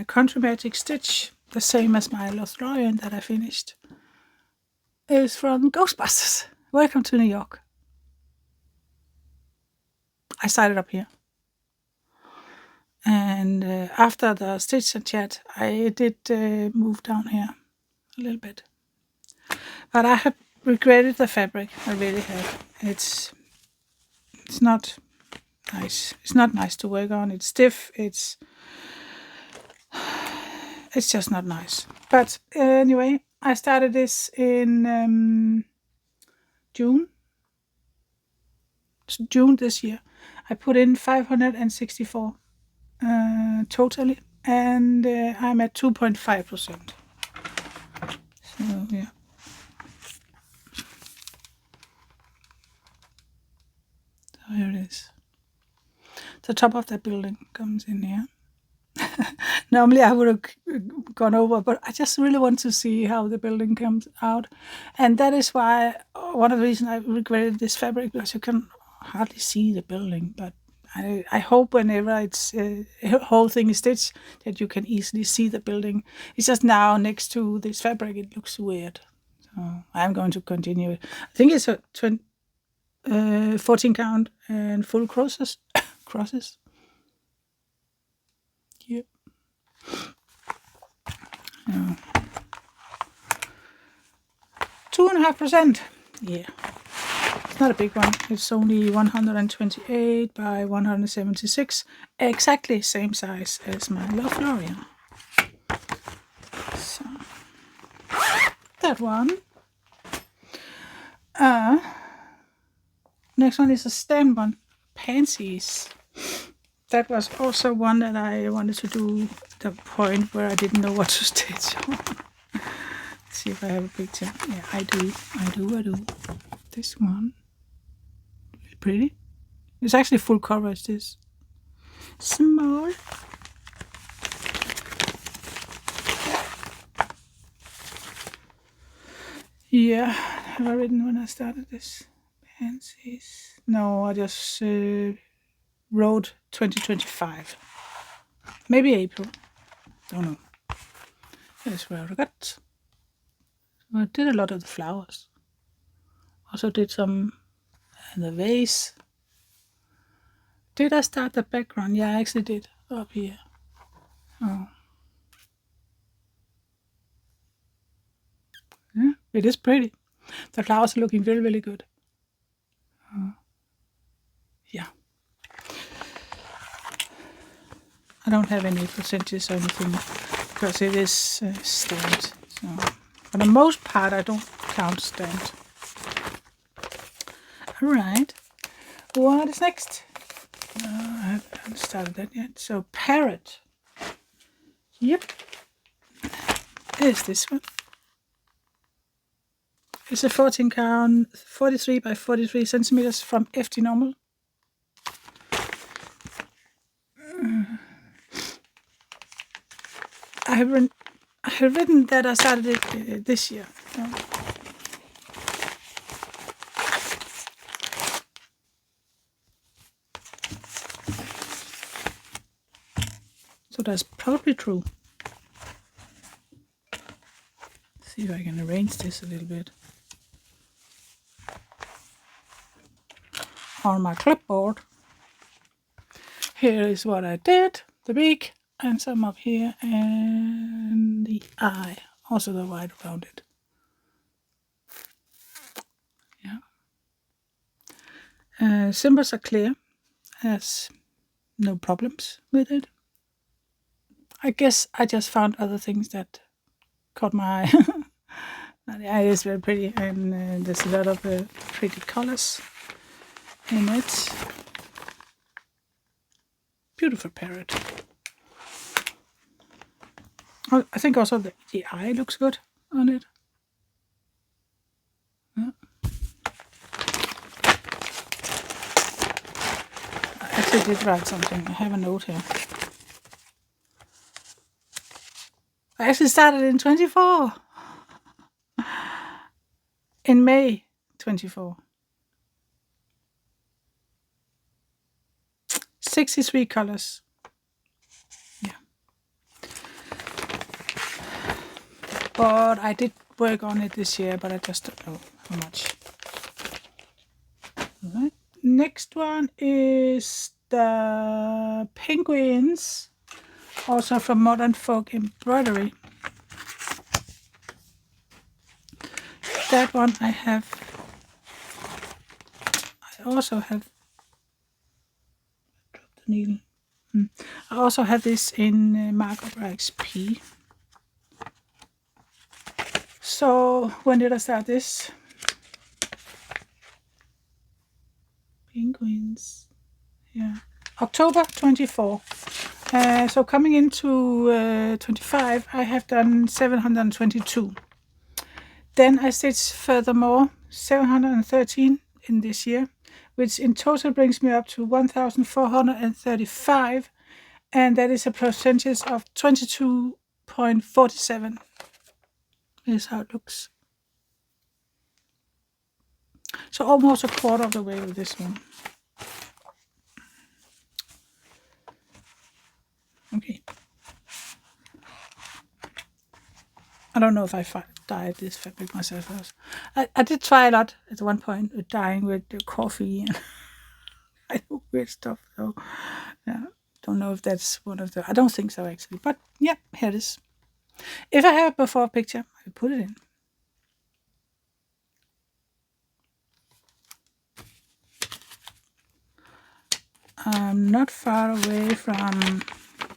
Country Magic Stitch, the same as my Lothlorien that I finished. It's from Ghostbusters. Welcome to New York. I started up here. And after the Stitch and Chat, I did move down here a little bit. But I have regretted the fabric. I really have. It's not nice. It's not nice to work on. It's stiff. It's just not nice. But anyway, I started this in June this year. I put in 564 totally, and I'm at 2.5%. So yeah. So here it is. The top of that building comes in here. Normally I would have gone over, but I just really want to see how the building comes out. And that is why, one of the reasons I regretted this fabric, because you can hardly see the building. But I hope whenever it's the whole thing is stitched, that you can easily see the building. It's just now next to this fabric, it looks weird. So I'm going to continue it. I think it's a 14 count and full crosses. Yep. Yeah. 2.5%. Yeah. It's not a big one. It's only 128 by 176. Exactly same size as my Lothlorien. So that one. Next one is a stem one. Pansies. That was also one that I wanted to do at the point where I didn't know what to stitch on. Let's see if I have a picture. Yeah, I do. This one. Really pretty. It's actually full coverage, this. Small. Yeah, have I written when I started this? Pansies. No, I just wrote 2025. Maybe April. Don't know. That's where I got. I did a lot of the flowers. Also did some in the vase. Did I start the background? Yeah, I actually did up here. Oh. Yeah, it is pretty. The flowers are looking really, really good. Yeah. I don't have any percentages or anything because it is stamped. So, for the most part, I don't count stamped. All right. What is next? I haven't started that yet. So, parrot. Yep. Here's this one. It's a 14 count, 43 by 43 centimeters from FT normal. I have written that I started it this year. So that's probably true. Let's see if I can arrange this a little bit on my clipboard. Here is what I did: the beak and some up here, and the eye, also the white around it. Yeah. Symbols are clear. There's no problems with it. I guess I just found other things that caught my eye. The eye is very pretty, and there's a lot of pretty colors in it. Beautiful parrot. Oh, I think also the eye looks good on it. Yeah. I actually did write something. I have a note here. I actually started in 24. In May 24. 63 colors. Yeah. But I did work on it this year, but I just don't know how much. All right. Next one is the penguins, also from Modern Folk Embroidery. That one I have. I also have. Drop the needle. I also have this in Mark Opera XP. So when did I start this? Penguins. Yeah. October 24. So coming into 25, I have done 722. Then I stitched furthermore 713 in this year, which in total brings me up to 1,435, and that is a percentage of 22.47. Is how it looks. So almost a quarter of the way with this one. Okay. I don't know if I dyed this fabric myself first. I did try a lot at one point with dyeing with the coffee and I do weird stuff. So yeah, don't know if that's one of the. I don't think so actually, but yeah, here it is. If I have a before picture, I will put it in. I'm not far away from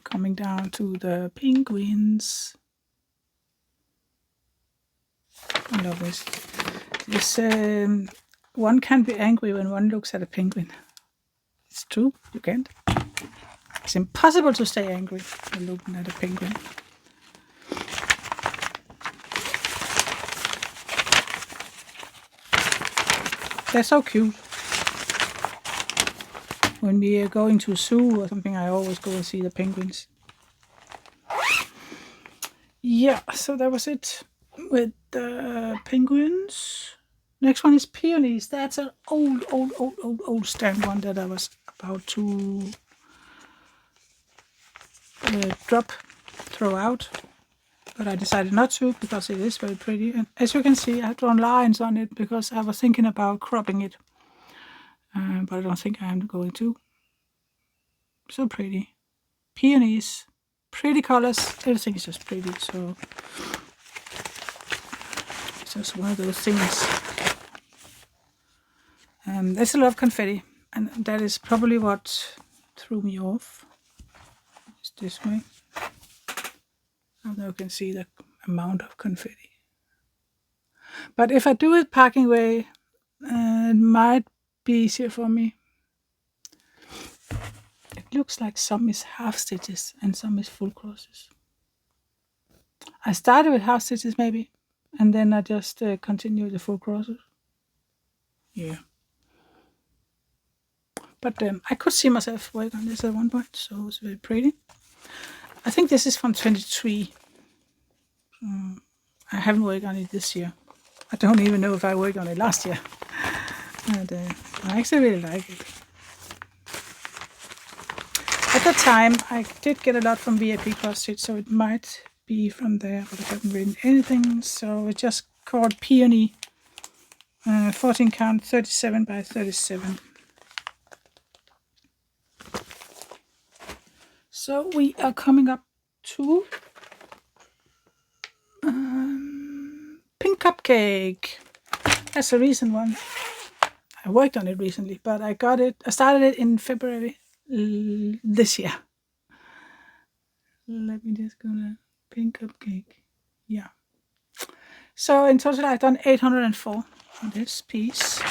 coming down to the penguins. I love this. This one can be angry when one looks at a penguin. It's true, you can't. It's impossible to stay angry when looking at a penguin. They're so cute. When we are going to a zoo or something, I always go and see the penguins. Yeah, so that was it with the penguins. Next one is peonies. That's an old stand one that I was about to throw out. But I decided not to because it is very pretty. And as you can see, I've drawn lines on it because I was thinking about cropping it. But I don't think I'm going to. So pretty. Peonies. Pretty colors. Everything is just pretty. So it's just one of those things. There's a lot of confetti. And that is probably what threw me off. It's this way. I don't know if you can see the amount of confetti. But if I do it parking way, it might be easier for me. It looks like some is half stitches and some is full crosses. I started with half stitches maybe, and then I just continue the full crosses. Yeah. But I could see myself work on this at one point, so it's very pretty. I think this is from 23. I haven't worked on it this year. I don't even know if I worked on it last year. And I actually really like it. At the time, I did get a lot from VIP cross-stitch, so it might be from there, but I haven't written anything. So it's just called Peony, 14 count, 37 by 37. So we are coming up to Pink Cupcake. That's a recent one. I worked on it recently, but I started it in February this year. Let me just go to Pink Cupcake. Yeah. So in total, I've done 804 on this piece.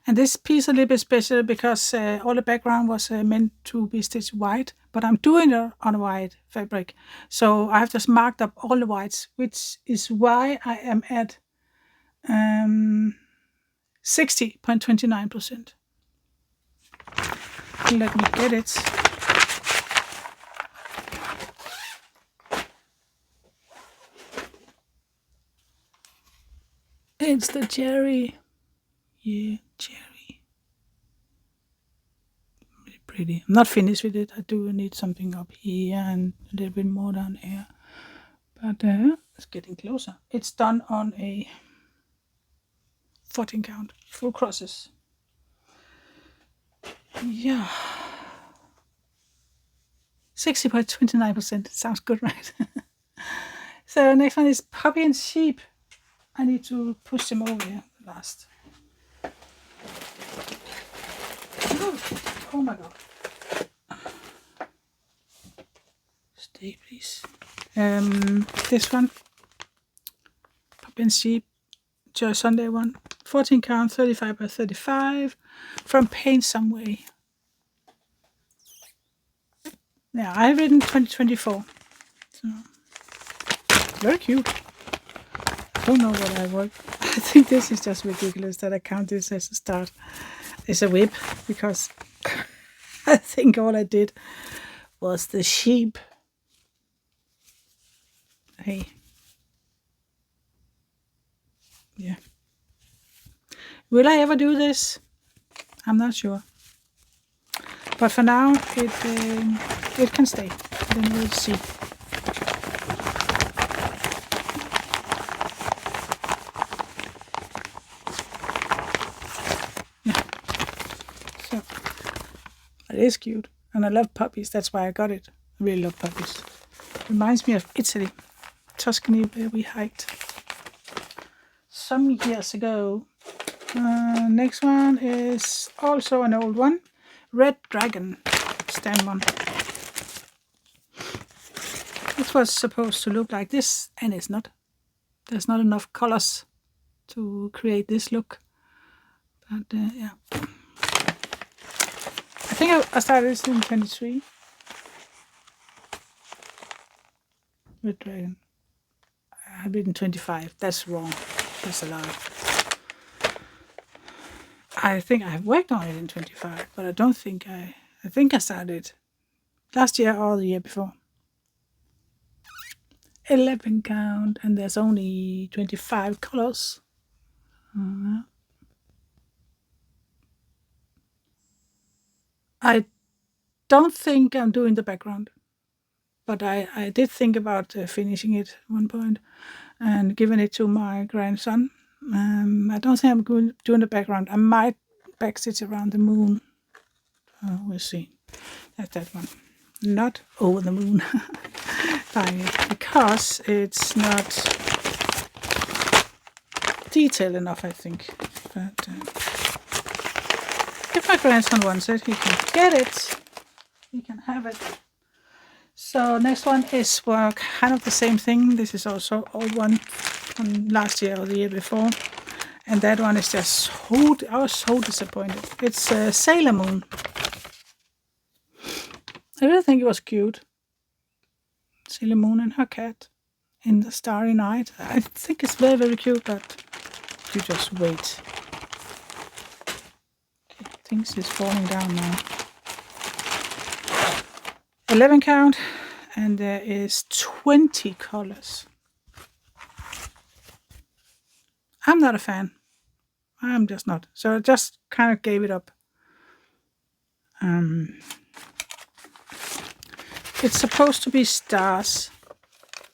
And this piece is a little bit special because all the background was meant to be stitched white, but I'm doing it on white fabric. So I have just marked up all the whites, which is why I am at 60.29%. Let me get it. It's the cherry. Yeah, cherry. Really pretty. I'm not finished with it. I do need something up here and a little bit more down here. But it's getting closer. It's done on a 14 count, full crosses. Yeah. 60.29%. Sounds good, right? So next one is Puppy and Sheep. I need to push them over here last. Oh my god. Stay, please. This one. Puppy and Sheep. Joy Sunday one. 14 count, 35 by 35. From Paint Some Way. Yeah, I've written 2024. So very cute. I don't know what I work. I think this is just ridiculous that I count this as a start. It's a whip because I think all I did was the sheep. Hey. Yeah. Will I ever do this? I'm not sure. But for now, it can stay. Then we'll see. Yeah. So it is cute, and I love puppies. That's why I got it. I really love puppies. Reminds me of Italy, Tuscany, where we hiked some years ago. Next one is also an old one. Red Dragon stand one. It was supposed to look like this, and it's not. There's not enough colors to create this look. But yeah. I think I started this in 23. Red Dragon. I've written 25. That's wrong. That's a lie. I think I've worked on it in 25, but I don't think I think I started last year or the year before. 11 count, and there's only 25 colors. I don't think I'm doing the background, but I did think about finishing it at one point and giving it to my grandson. I don't think I'm doing the background. I might backstitch around the moon. We'll see. That's that one. Not over the moon. Because it's not detailed enough, I think. But if my grandson wants it, he can get it. He can have it. So next one is kind of the same thing. This is also old one from last year or the year before. And that one is just I was so disappointed. It's Sailor Moon. I really think it was cute. Sailor Moon and her cat in the starry night. I think it's very, very cute, but you just wait. Okay, things is falling down now. 11 count, and there is 20 colors. I'm not a fan. I'm just not. So I just kind of gave it up. It's supposed to be stars,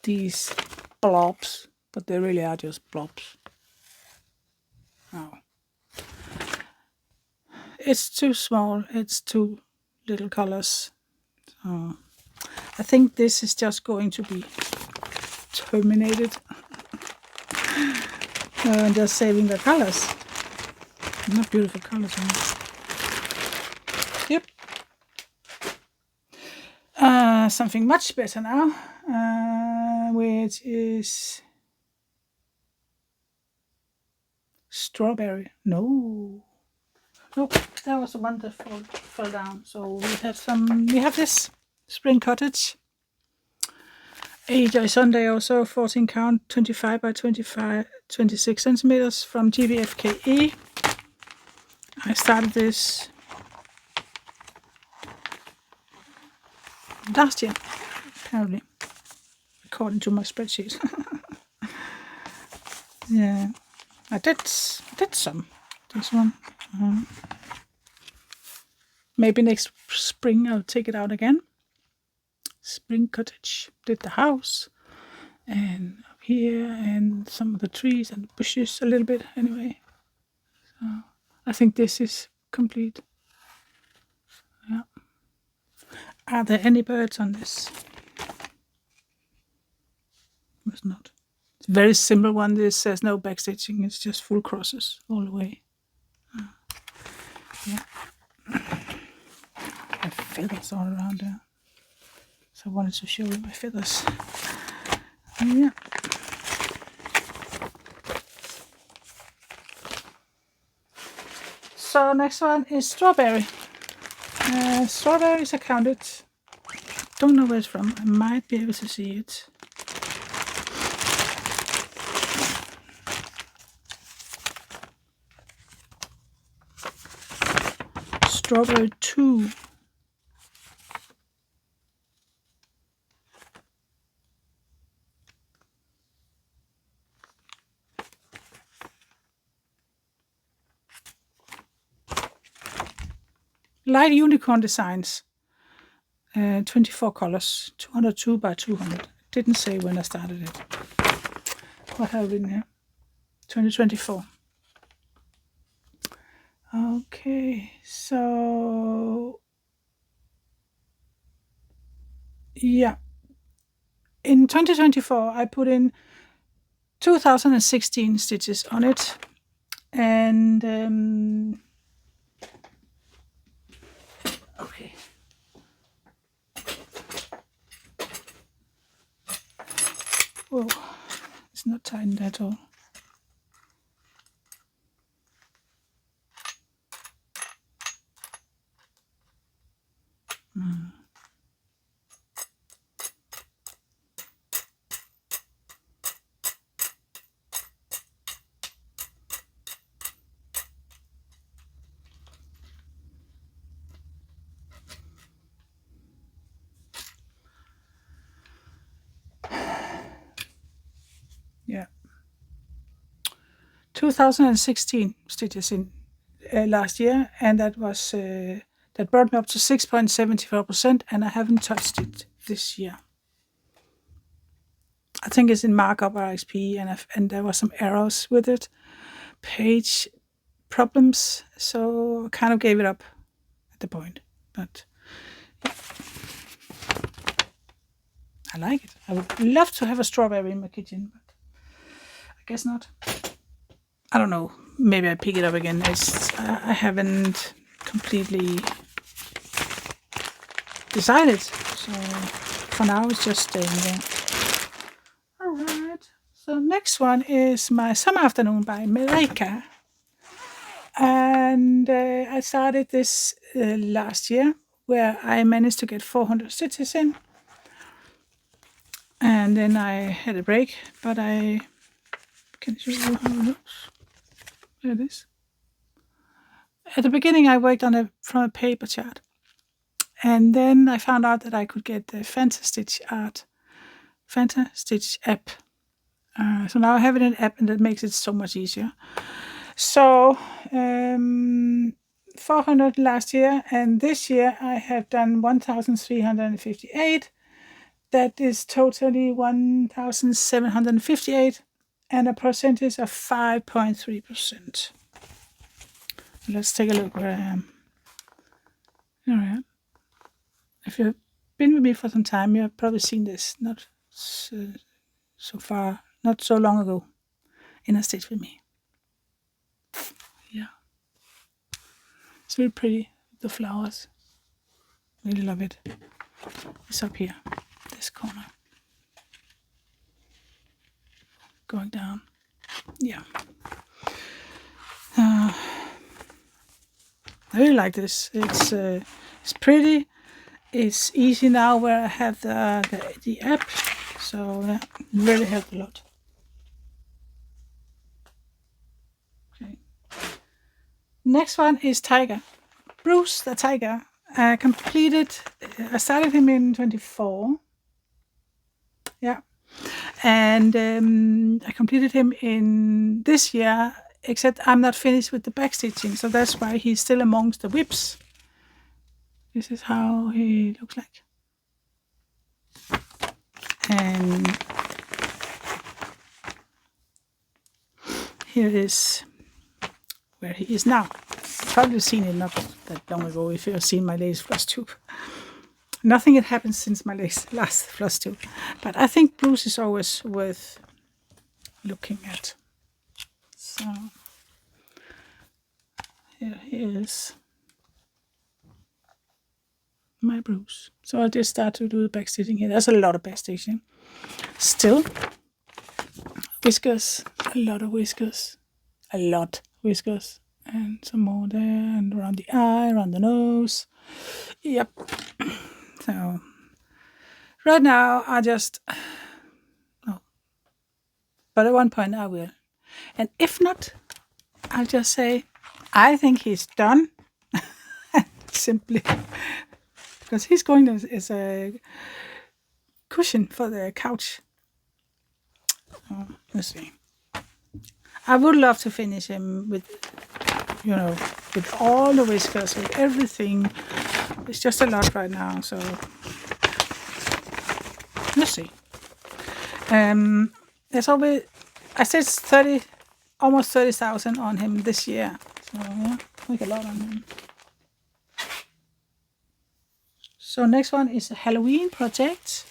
these blobs, but they really are just blobs. Oh. It's too small. It's too little colors. So I think this is just going to be terminated. And just saving the colors. Not beautiful colors. Yep. Something much better now, which is strawberry. No, that was the one that fell down. So we have this spring cottage. A Joy Sunday also 14 count, 25 by 26 centimeters from GBFKE. I started this last year, apparently, according to my spreadsheet. Yeah, I did some. This one. Maybe next spring I'll take it out again. Spring cottage. Did the house, and up here, and some of the trees and bushes a little bit. Anyway, so I think this is complete. Yeah. Are there any birds on this? There's not. It's a very simple one. This says no backstitching. It's just full crosses all the way. Yeah. And feathers all around there. So I wanted to show you my feathers. Yeah. So next one is strawberry. Strawberries are counted. Don't know where it's from. I might be able to see it. Strawberry 2. Light unicorn designs. 24 colors. 202 by 200. Didn't say when I started it. What have I written here? 2024. Okay, so yeah. In 2024, I put in 2016 stitches on it, and okay. Whoa, it's not tightened at all. Yeah. 2016 stitches in last year, and that was that brought me up to 6.74%, and I haven't touched it this year. I think it's in markup RXP, and there were some errors with it. Page problems, so I kind of gave it up at the point. But I like it. I would love to have a strawberry in my kitchen, but I guess not. I don't know. Maybe I pick it up again. I haven't completely decided. So for now, it's just staying there. All right. So next one is My Summer Afternoon by Marika. And I started this last year, where I managed to get 400 stitches in. And then I had a break, but I can show you how it looks. There it is. At the beginning, I worked on it from a paper chart. And then I found out that I could get the Fantastitch app. So now I have it in an app, and that makes it so much easier. So 400 last year, and this year I have done 1,358. That is totally 1,758, and a percentage of 5.3%. Let's take a look where I am. All right. If you've been with me for some time, you have probably seen this, not so far, not so long ago, in a stitch with me. Yeah. It's really pretty, the flowers. Really love it. It's up here, this corner. Going down. Yeah. I really like this. It's pretty. It's easy now where I have the app, so that really helped a lot. Okay. Next one is Tiger. Bruce the Tiger. I started him in 24. Yeah. And I completed him in this year, except I'm not finished with the backstitching, so that's why he's still amongst the whips. This is how he looks like. And here is where he is now. You've probably seen it not that long ago if you've seen my latest floss tube. Nothing had happened since my last floss tube. But I think Bruce is always worth looking at. So here he is. My Bruce. So I'll just start to do the backstitching here. There's a lot of backstitching. Still. Whiskers. A lot of whiskers. And some more there. And around the eye, around the nose. Yep. So right now I just... No. But at one point I will. And if not, I'll just say, I think he's done. Simply. Because he's going as a cushion for the couch. Let's see. I would love to finish him with, with all the whiskers, with everything. It's just a lot right now, so let's see. There's always, I said almost 30,000 on him this year. So yeah, make a lot on him. So next one is a Halloween project.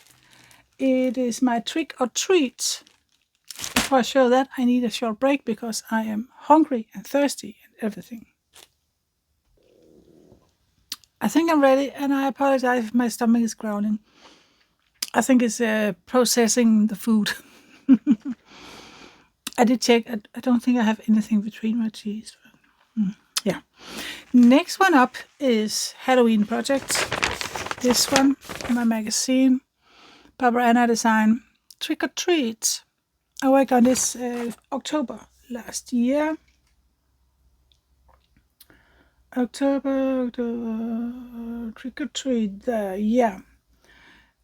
It is my trick or treat. Before I show that, I need a short break because I am hungry and thirsty and everything. I think I'm ready, and I apologize if my stomach is growling. I think it's processing the food. I did check. I don't think I have anything between my teeth. Yeah. Next one up is Halloween project. This one, my magazine, Barbara Anna design, Trick or Treat. I worked on this October last year. October, Trick or Treat, yeah.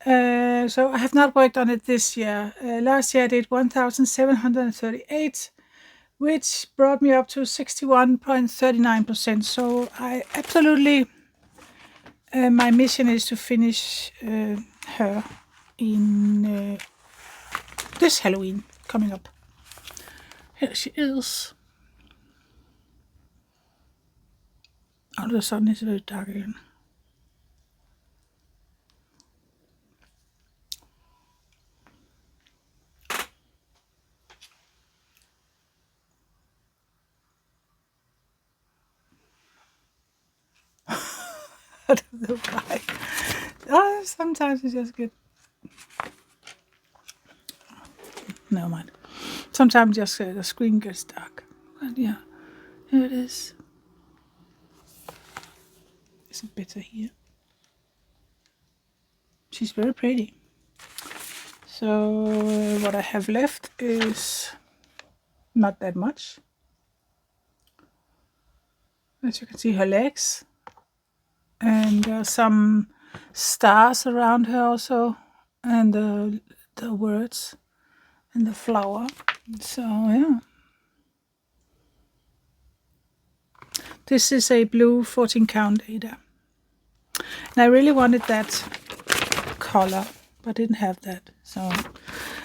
So I have not worked on it this year. Last year I did 1,738, which brought me up to 61.39%. So I absolutely... my mission is to finish her in this Halloween coming up. Here she is. All of a sudden it's very dark again. I don't know why. Oh, sometimes it just get. Never mind. Sometimes just the screen gets dark. But yeah, here it is. It's a bit here. She's very pretty. So what I have left is not that much. As you can see, her legs. And some stars around her also. And the words. And the flower. So yeah. This is a blue 14 count Ada. And I really wanted that color, but didn't have that. So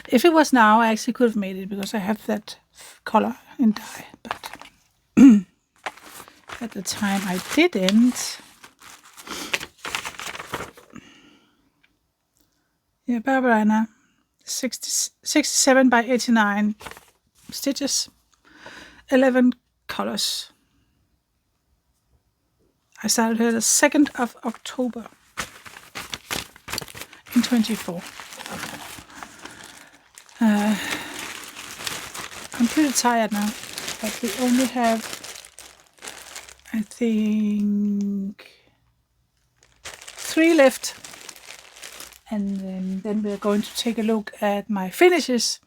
if it was now, I actually could have made it because I have that color in dye. But at the time I didn't. Yeah, Barbarina, 67 by 89 stitches, 11 colors. I started her the 2nd of October in 24. I'm pretty tired now, but we only have, I think, 3 left. And then we're going to take a look at my finishes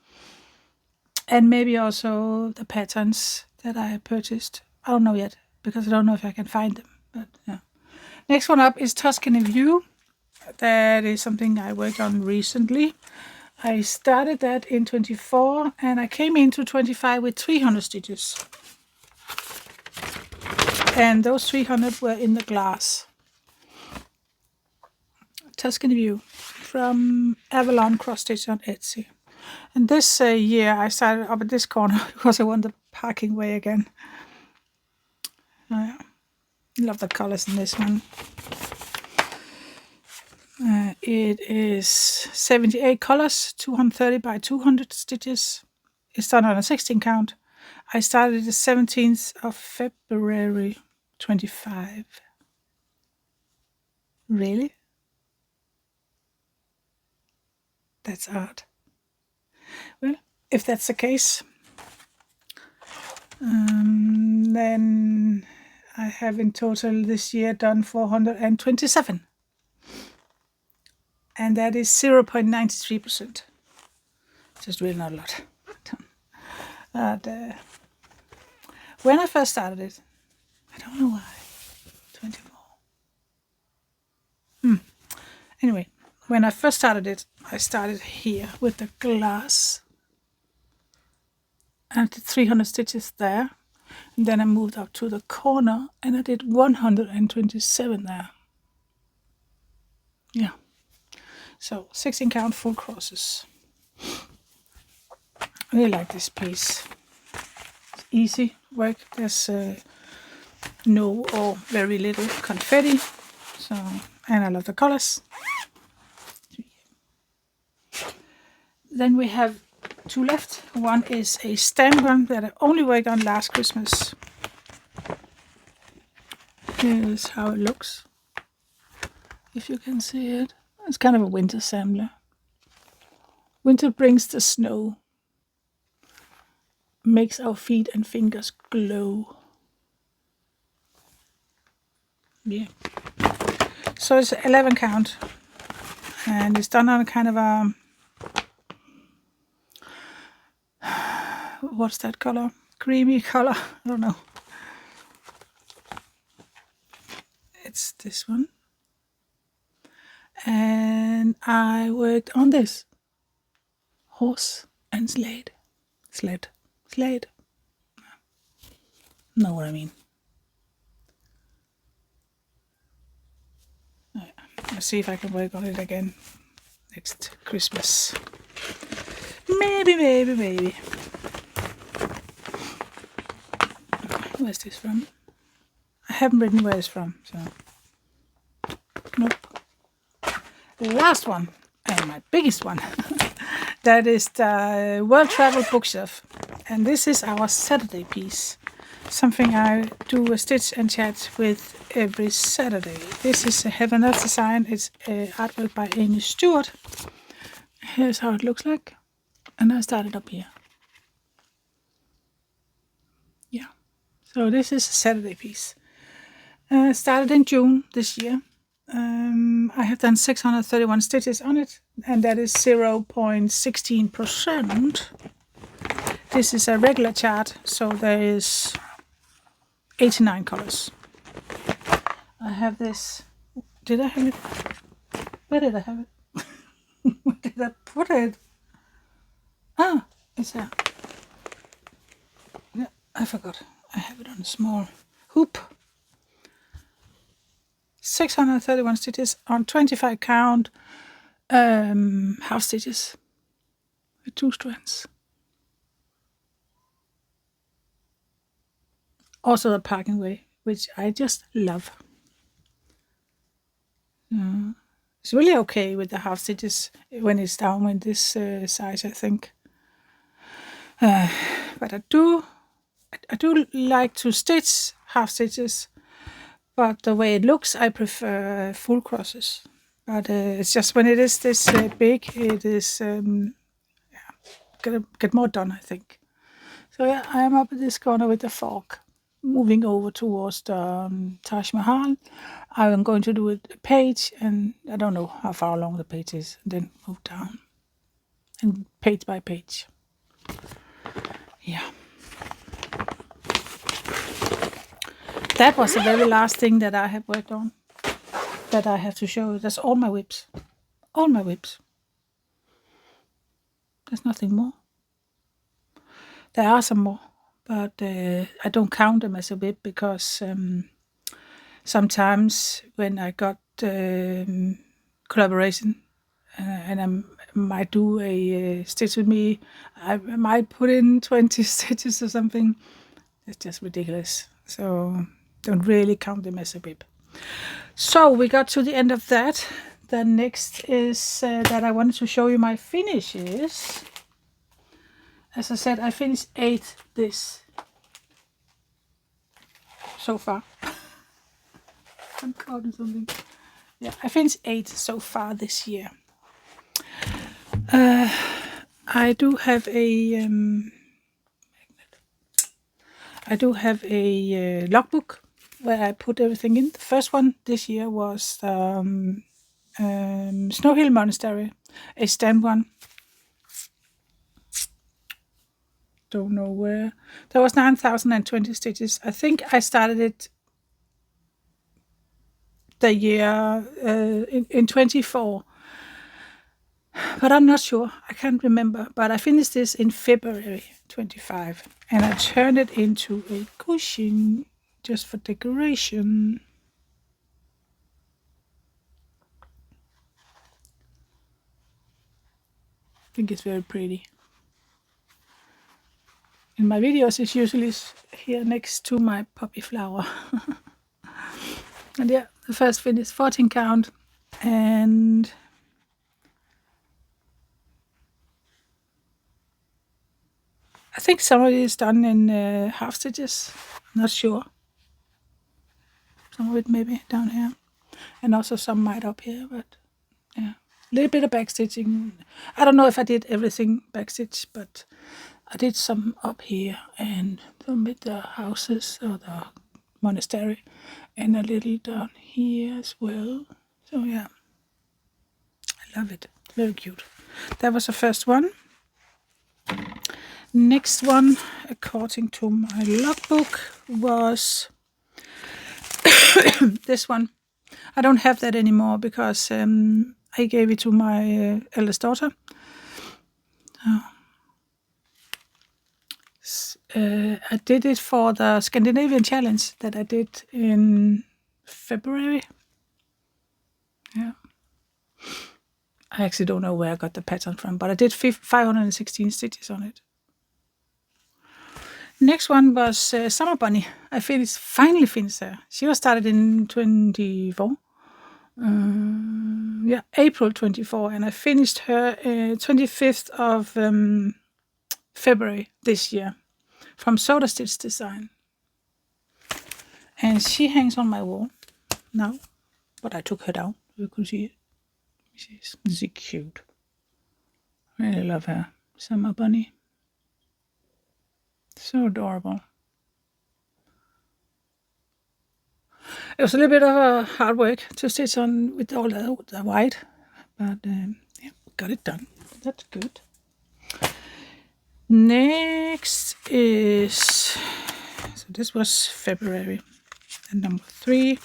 and maybe also the patterns that I purchased. I don't know yet because I don't know if I can find them. But yeah. Next one up is Tuscan View. That is something I worked on recently. I started that in 24 and I came into 25 with 300 stitches. And those 300 were in the glass. Tuscan View from Avalon Cross Stitch on Etsy. And this year I started up at this corner because I want the parking way again. Love the colors in this one. It is 78 colors, 230 by 200 stitches. It's done on a 16 count. I started the 17th of February 25. Really? That's odd. Well, if that's the case, then I have in total this year done 427. And that is 0.93%. Just really not a lot. But when I first started it, I don't know why, 24. Anyway, when I first started it, I started here with the glass. I did 300 stitches there. And then I moved up to the corner and I did 127 there. Yeah. So 16 count full crosses. I really like this piece. It's easy work. There's no or very little confetti. So, and I love the colors. Then we have 2 left. One is a stamp one that I only worked on last Christmas. Here's how it looks. If you can see it. It's kind of a winter sampler. Winter brings the snow. Makes our feet and fingers glow. Yeah. So it's 11 count. And it's done on a kind of a... What's that color? Creamy color. I don't know. It's this one. And I worked on this. Horse and sled. Sled. Know what I mean. Let's see if I can work on it again next Christmas. Maybe. Where's this from? I haven't written where it's from, so nope. The last one, and my biggest one, that is the World Travel Bookshelf. And this is our Saturday piece. Something I do a stitch and chat with every Saturday. This is a Heaven Earth design. It's artwork by Amy Stewart. Here's how it looks like. And I started up here. Yeah. So this is a Saturday piece. Started in June this year. I have done 631 stitches on it, and that is 0.16%. This is a regular chart, so there is 89 colors. I have this. Did I have it? Where did I have it? Where did I put it? Ah, it's there. Yeah, I forgot. I have it on a small hoop. 631 stitches on 25 count half stitches with 2 strands. Also the parking way, which I just love. It's really okay with the half stitches when it's down in this size, I think. But I do like to stitch half stitches, but the way it looks, I prefer full crosses. But it's just when it is this big, it is gonna get more done, I think. So yeah, I am up at this corner with the fork, moving over towards the Taj Mahal. I'm going to do a page, and I don't know how far along the page is, and then move down, and page by page. Yeah. That was the very last thing that I have worked on, that I have to show you. That's all my whips. All my whips. There's nothing more. There are some more, but I don't count them as a whip because sometimes when I got collaboration and I might do a stitch with me, I might put in 20 stitches or something. It's just ridiculous. So don't really count them as a whip. So we got to the end of that. The next is that I wanted to show you my finishes. As I said, I finished 8 this so far. I'm caught in something. Yeah, I finished 8 so far this year. I do have a logbook where I put everything in. The first one this year was Snow Hill Monastery, a stamped one. Don't know where. There was 9,020 stitches. I think I started it the year in 24, but I'm not sure. I can't remember. But I finished this in February 25, and I turned it into a cushion just for decoration. I think it's very pretty. In my videos, it's usually here next to my poppy flower. And yeah, the first finish 14 count, and I think some of it is done in half stitches. I'm not sure. Some of it maybe down here, and also some might up here, but yeah, a little bit of backstitching. I don't know if I did everything backstitch, but I did some up here and some with the houses or the monastery, and a little down here as well. So yeah, I love it. Very cute. That was the first one. Next one, according to my logbook, was this one. I don't have that anymore because I gave it to my eldest daughter. I did it for the Scandinavian challenge that I did in February. Yeah. I actually don't know where I got the pattern from, but I did 516 stitches on it. Next one was Summer Bunny. I finally finished her. She was started in 24. April 24, and I finished her 25th of February this year from Soda Stitch Design. And she hangs on my wall now, but I took her down. You can see it. She's cute. Really love her. Summer Bunny. So adorable. It was a little bit of a hard work to stitch on with all the white, but got it done. That's good. Next is, so this was February, and number 3.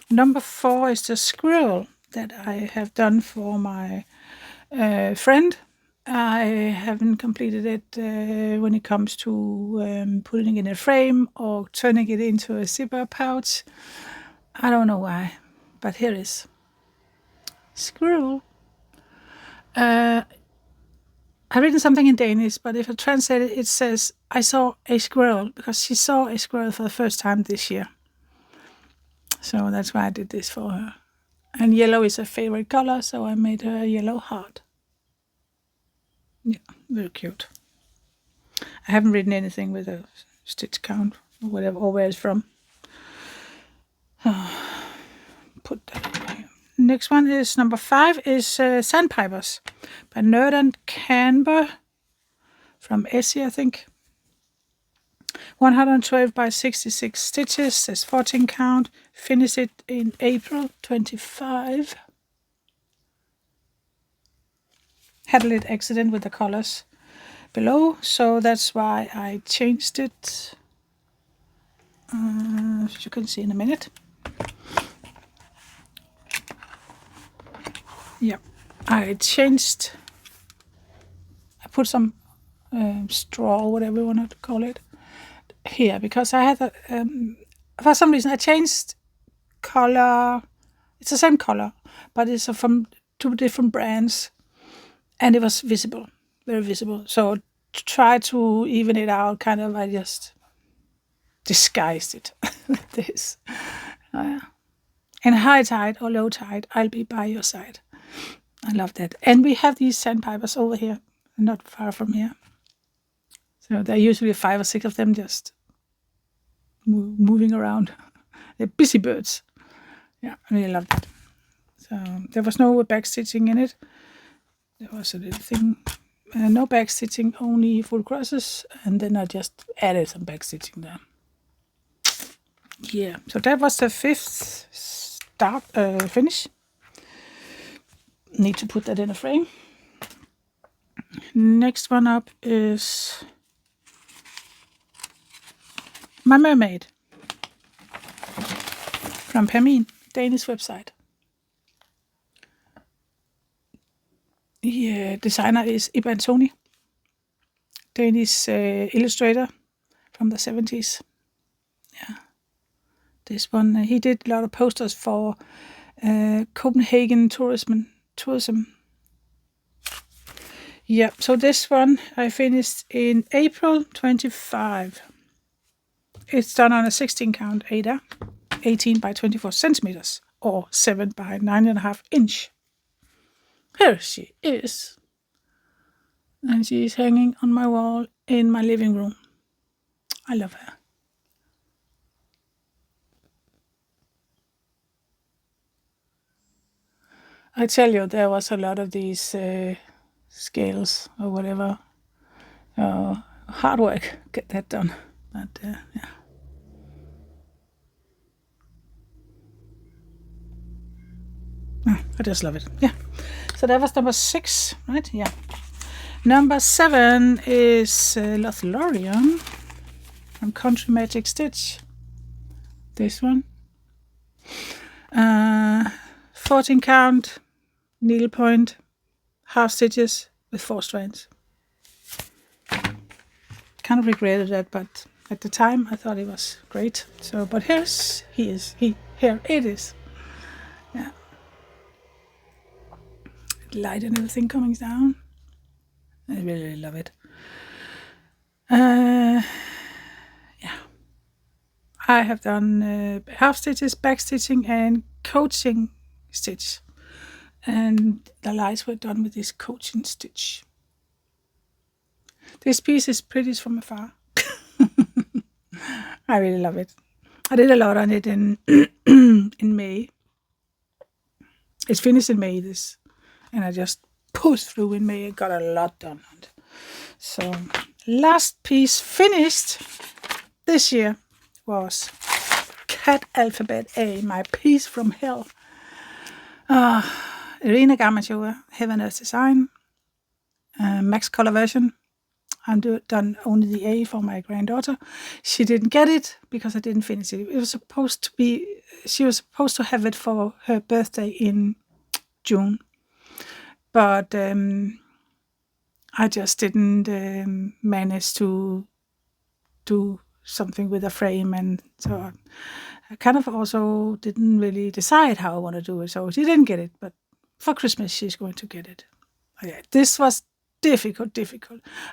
Number 4 is the squirrel that I have done for my friend. I haven't completed it when it comes to putting it in a frame or turning it into a zipper pouch. I don't know why, but here it is. Squirrel. I've written something in Danish, but if I translate it, it says, I saw a squirrel, because she saw a squirrel for the first time this year. So that's why I did this for her. And yellow is her favorite color, so I made her a yellow heart. Yeah, very cute. I haven't written anything with a stitch count or whatever, or where it's from. Put that in here. Next one is number 5 is Sandpipers by Nerd and Canber from Essie, I think. 112 by 66 stitches. There's 14 count. Finished it in April 25. Had a little accident with the colors below, so that's why I changed it. As you can see in a minute. Yeah, I put some straw, whatever you want to call it, here, because I had for some reason I changed color. It's the same color, but it's from 2 different brands, and it was visible, very visible. So to try to even it out, kind of, I just disguised it with this. In high tide or low tide, I'll be by your side. I love that. And we have these sandpipers over here, not far from here. So there are usually 5 or 6 of them just moving around. They're busy birds. Yeah, I really love that. So there was no back stitching in it. There was a little thing. No back stitching, only full crosses. And then I just added some back stitching there. Yeah, so that was the 5th finish. Need to put that in a frame. Next one up is My Mermaid from Permin, Danish website. The designer is Ib Antoni, Danish illustrator from the 70s. Yeah, this one he did a lot of posters for Copenhagen tourism. Yeah, so this one I finished in April 25. It's done on a 16 count Ada, 18 by 24 centimeters, or 7 by 9.5 inch. Here she is. And she's hanging on my wall in my living room. I love her. I tell you, there was a lot of these scales or whatever. Hard work, get that done. But yeah. I just love it. Yeah. So that was number 6, right? Yeah. Number 7 is Lothlorien from Country Magic Stitch. This one. 14 count, needlepoint, half stitches with 4 strands. Kind of regretted that, but at the time I thought it was great. So, but here it is. Yeah. Light and everything coming down. I really love it. I have done half stitches, back stitching, and coaching stitch. And the lights were done with this coaching stitch. This piece is pretty from afar. I really love it. I did a lot on it in in May. It's finished in May, this, and I just pushed through in May and got a lot done on it. So last piece finished this year was Cat Alphabet A, my piece from hell. Irina Gamachova, Heaven Earth Design, max color version. I'm done only the A for my granddaughter. She didn't get it because I didn't finish it. It was supposed to be, she was supposed to have it for her birthday in June. But I just didn't manage to do something with a frame and so on. I kind of also didn't really decide how I want to do it. So she didn't get it, but for Christmas she's going to get it. Okay. This was difficult.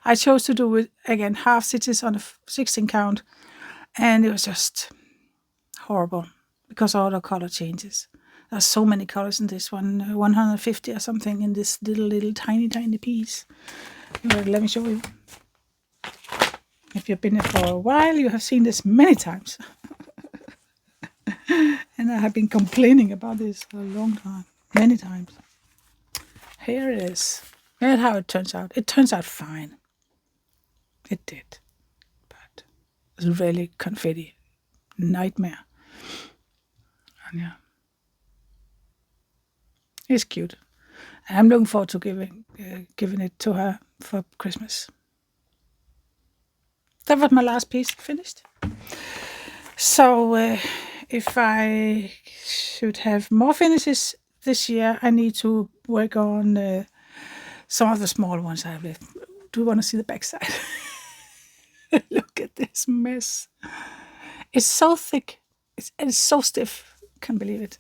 I chose to do it again, half stitches on a 16 count, and it was just horrible because all the color changes. There's so many colors in this one, 150 or something in this little tiny piece. Let me show you. If you've been here for a while, you have seen this many times. And I have been complaining about this for a long time, many times. Here it is. That's how it turns out. It turns out fine. It did. But it was really confetti. Nightmare. And yeah. It's cute. I'm looking forward to giving it to her for Christmas. That was my last piece finished. So if I should have more finishes this year, I need to work on some of the small ones I have left. Do you want to see the backside? Look at this mess. It's so thick. It's so stiff. Can't believe it.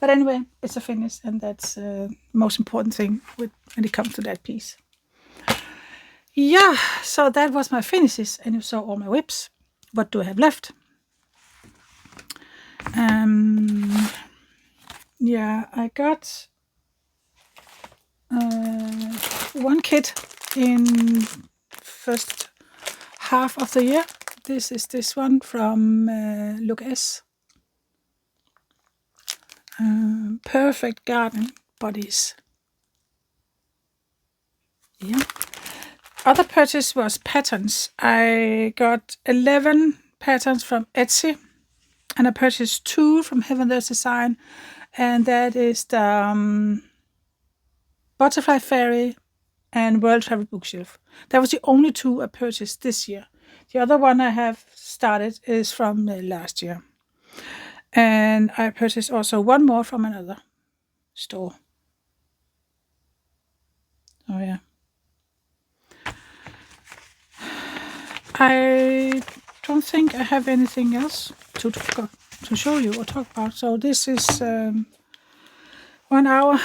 But anyway, it's a finish, and that's the most important thing when it comes to that piece. Yeah, so that was my finishes, and you saw all my whips. What do I have left? Yeah, I got one kit in first half of the year. This is this one from Look S. Perfect garden bodies. Yeah. Other purchase was patterns. I got 11 patterns from Etsy, and I purchased 2 from Heaven Earth Design, and that is the Butterfly Fairy and World Travel Bookshelf. That was the only 2 I purchased this year. The other one I have started is from last year. And I purchased also one more from another store. Oh yeah. I don't think I have anything else to show you or talk about. So this is 1 hour.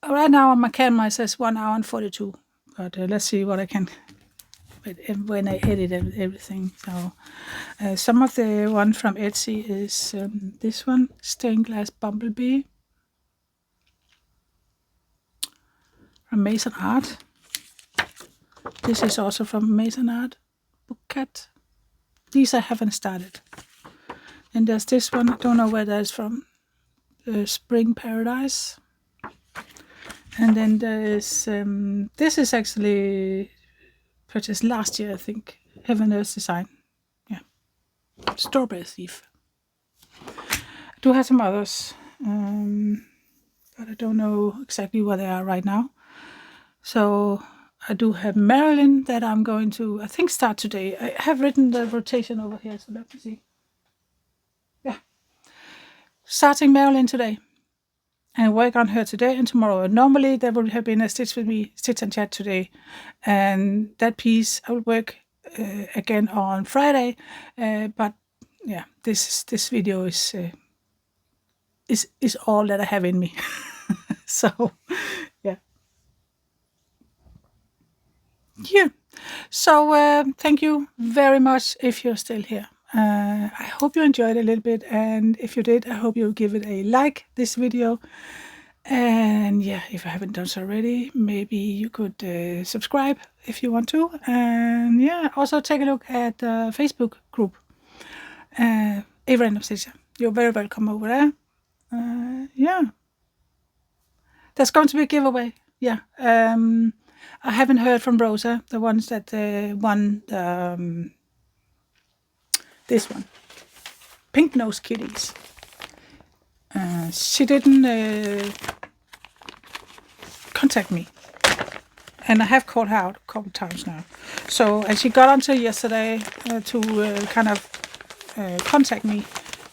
Right now on my camera it says 1 hour and 42. But let's see what I can when I edit everything. So some of the one from Etsy is this one, Stained Glass Bumblebee from Mason Art. This is also from Mason Art. Bookcat. These I haven't started. And there's this one, I don't know where that is from. Spring Paradise. And then there's this is actually purchased last year, I think. Heaven Earth Design. Yeah. Strawberry Thief. I do have some others. But I don't know exactly where they are right now. So I do have Marilyn that I'm going to, I think, start today. I have written the rotation over here, so let me see. Yeah. Starting Marilyn today. And work on her today and tomorrow. Normally there would have been a Stitch with Me, Stitch and Chat today. And that piece I will work again on Friday. But yeah, this video is all that I have in me. So yeah. Yeah. So thank you very much if you're still here. I hope you enjoyed a little bit, and if you did, I hope you'll give it a like, this video. And yeah, if you haven't done so already, maybe you could subscribe if you want to. And yeah, also take a look at the Facebook group, A Random Stitcher. You're very welcome over there. Yeah, there's going to be a giveaway. Yeah, I haven't heard from Rosa, the ones that won the this one, pink nose kitties. She didn't contact me, and I have called her out a couple times now. So, and she got until yesterday to kind of contact me.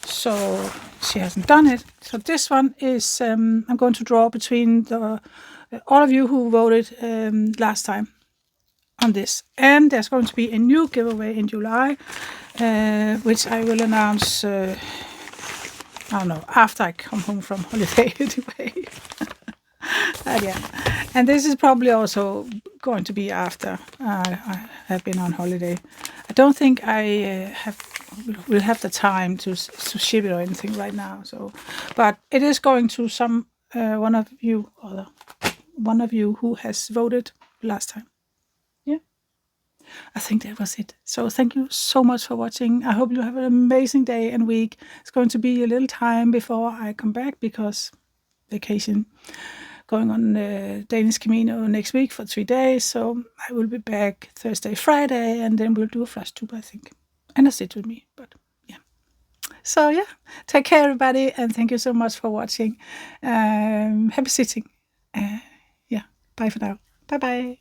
So she hasn't done it. So this one is I'm going to draw between all of you who voted last time on this, and there's going to be a new giveaway in July, which I will announce. I don't know, after I come home from holiday anyway. Yeah, and this is probably also going to be after I have been on holiday. I don't think I will have the time to ship it or anything right now. So, but it is going to one of you who has voted last time. Yeah, I think that was it. So thank you so much for watching. I hope you have an amazing day and week. It's going to be a little time before I come back because vacation. Going on Danish Camino next week for 3 days, so I will be back Thursday, Friday, and then we'll do a flash tube, I think, and a sit with me. But yeah, so yeah, take care, everybody, and thank you so much for watching. Happy sitting. Yeah, bye for now. Bye bye.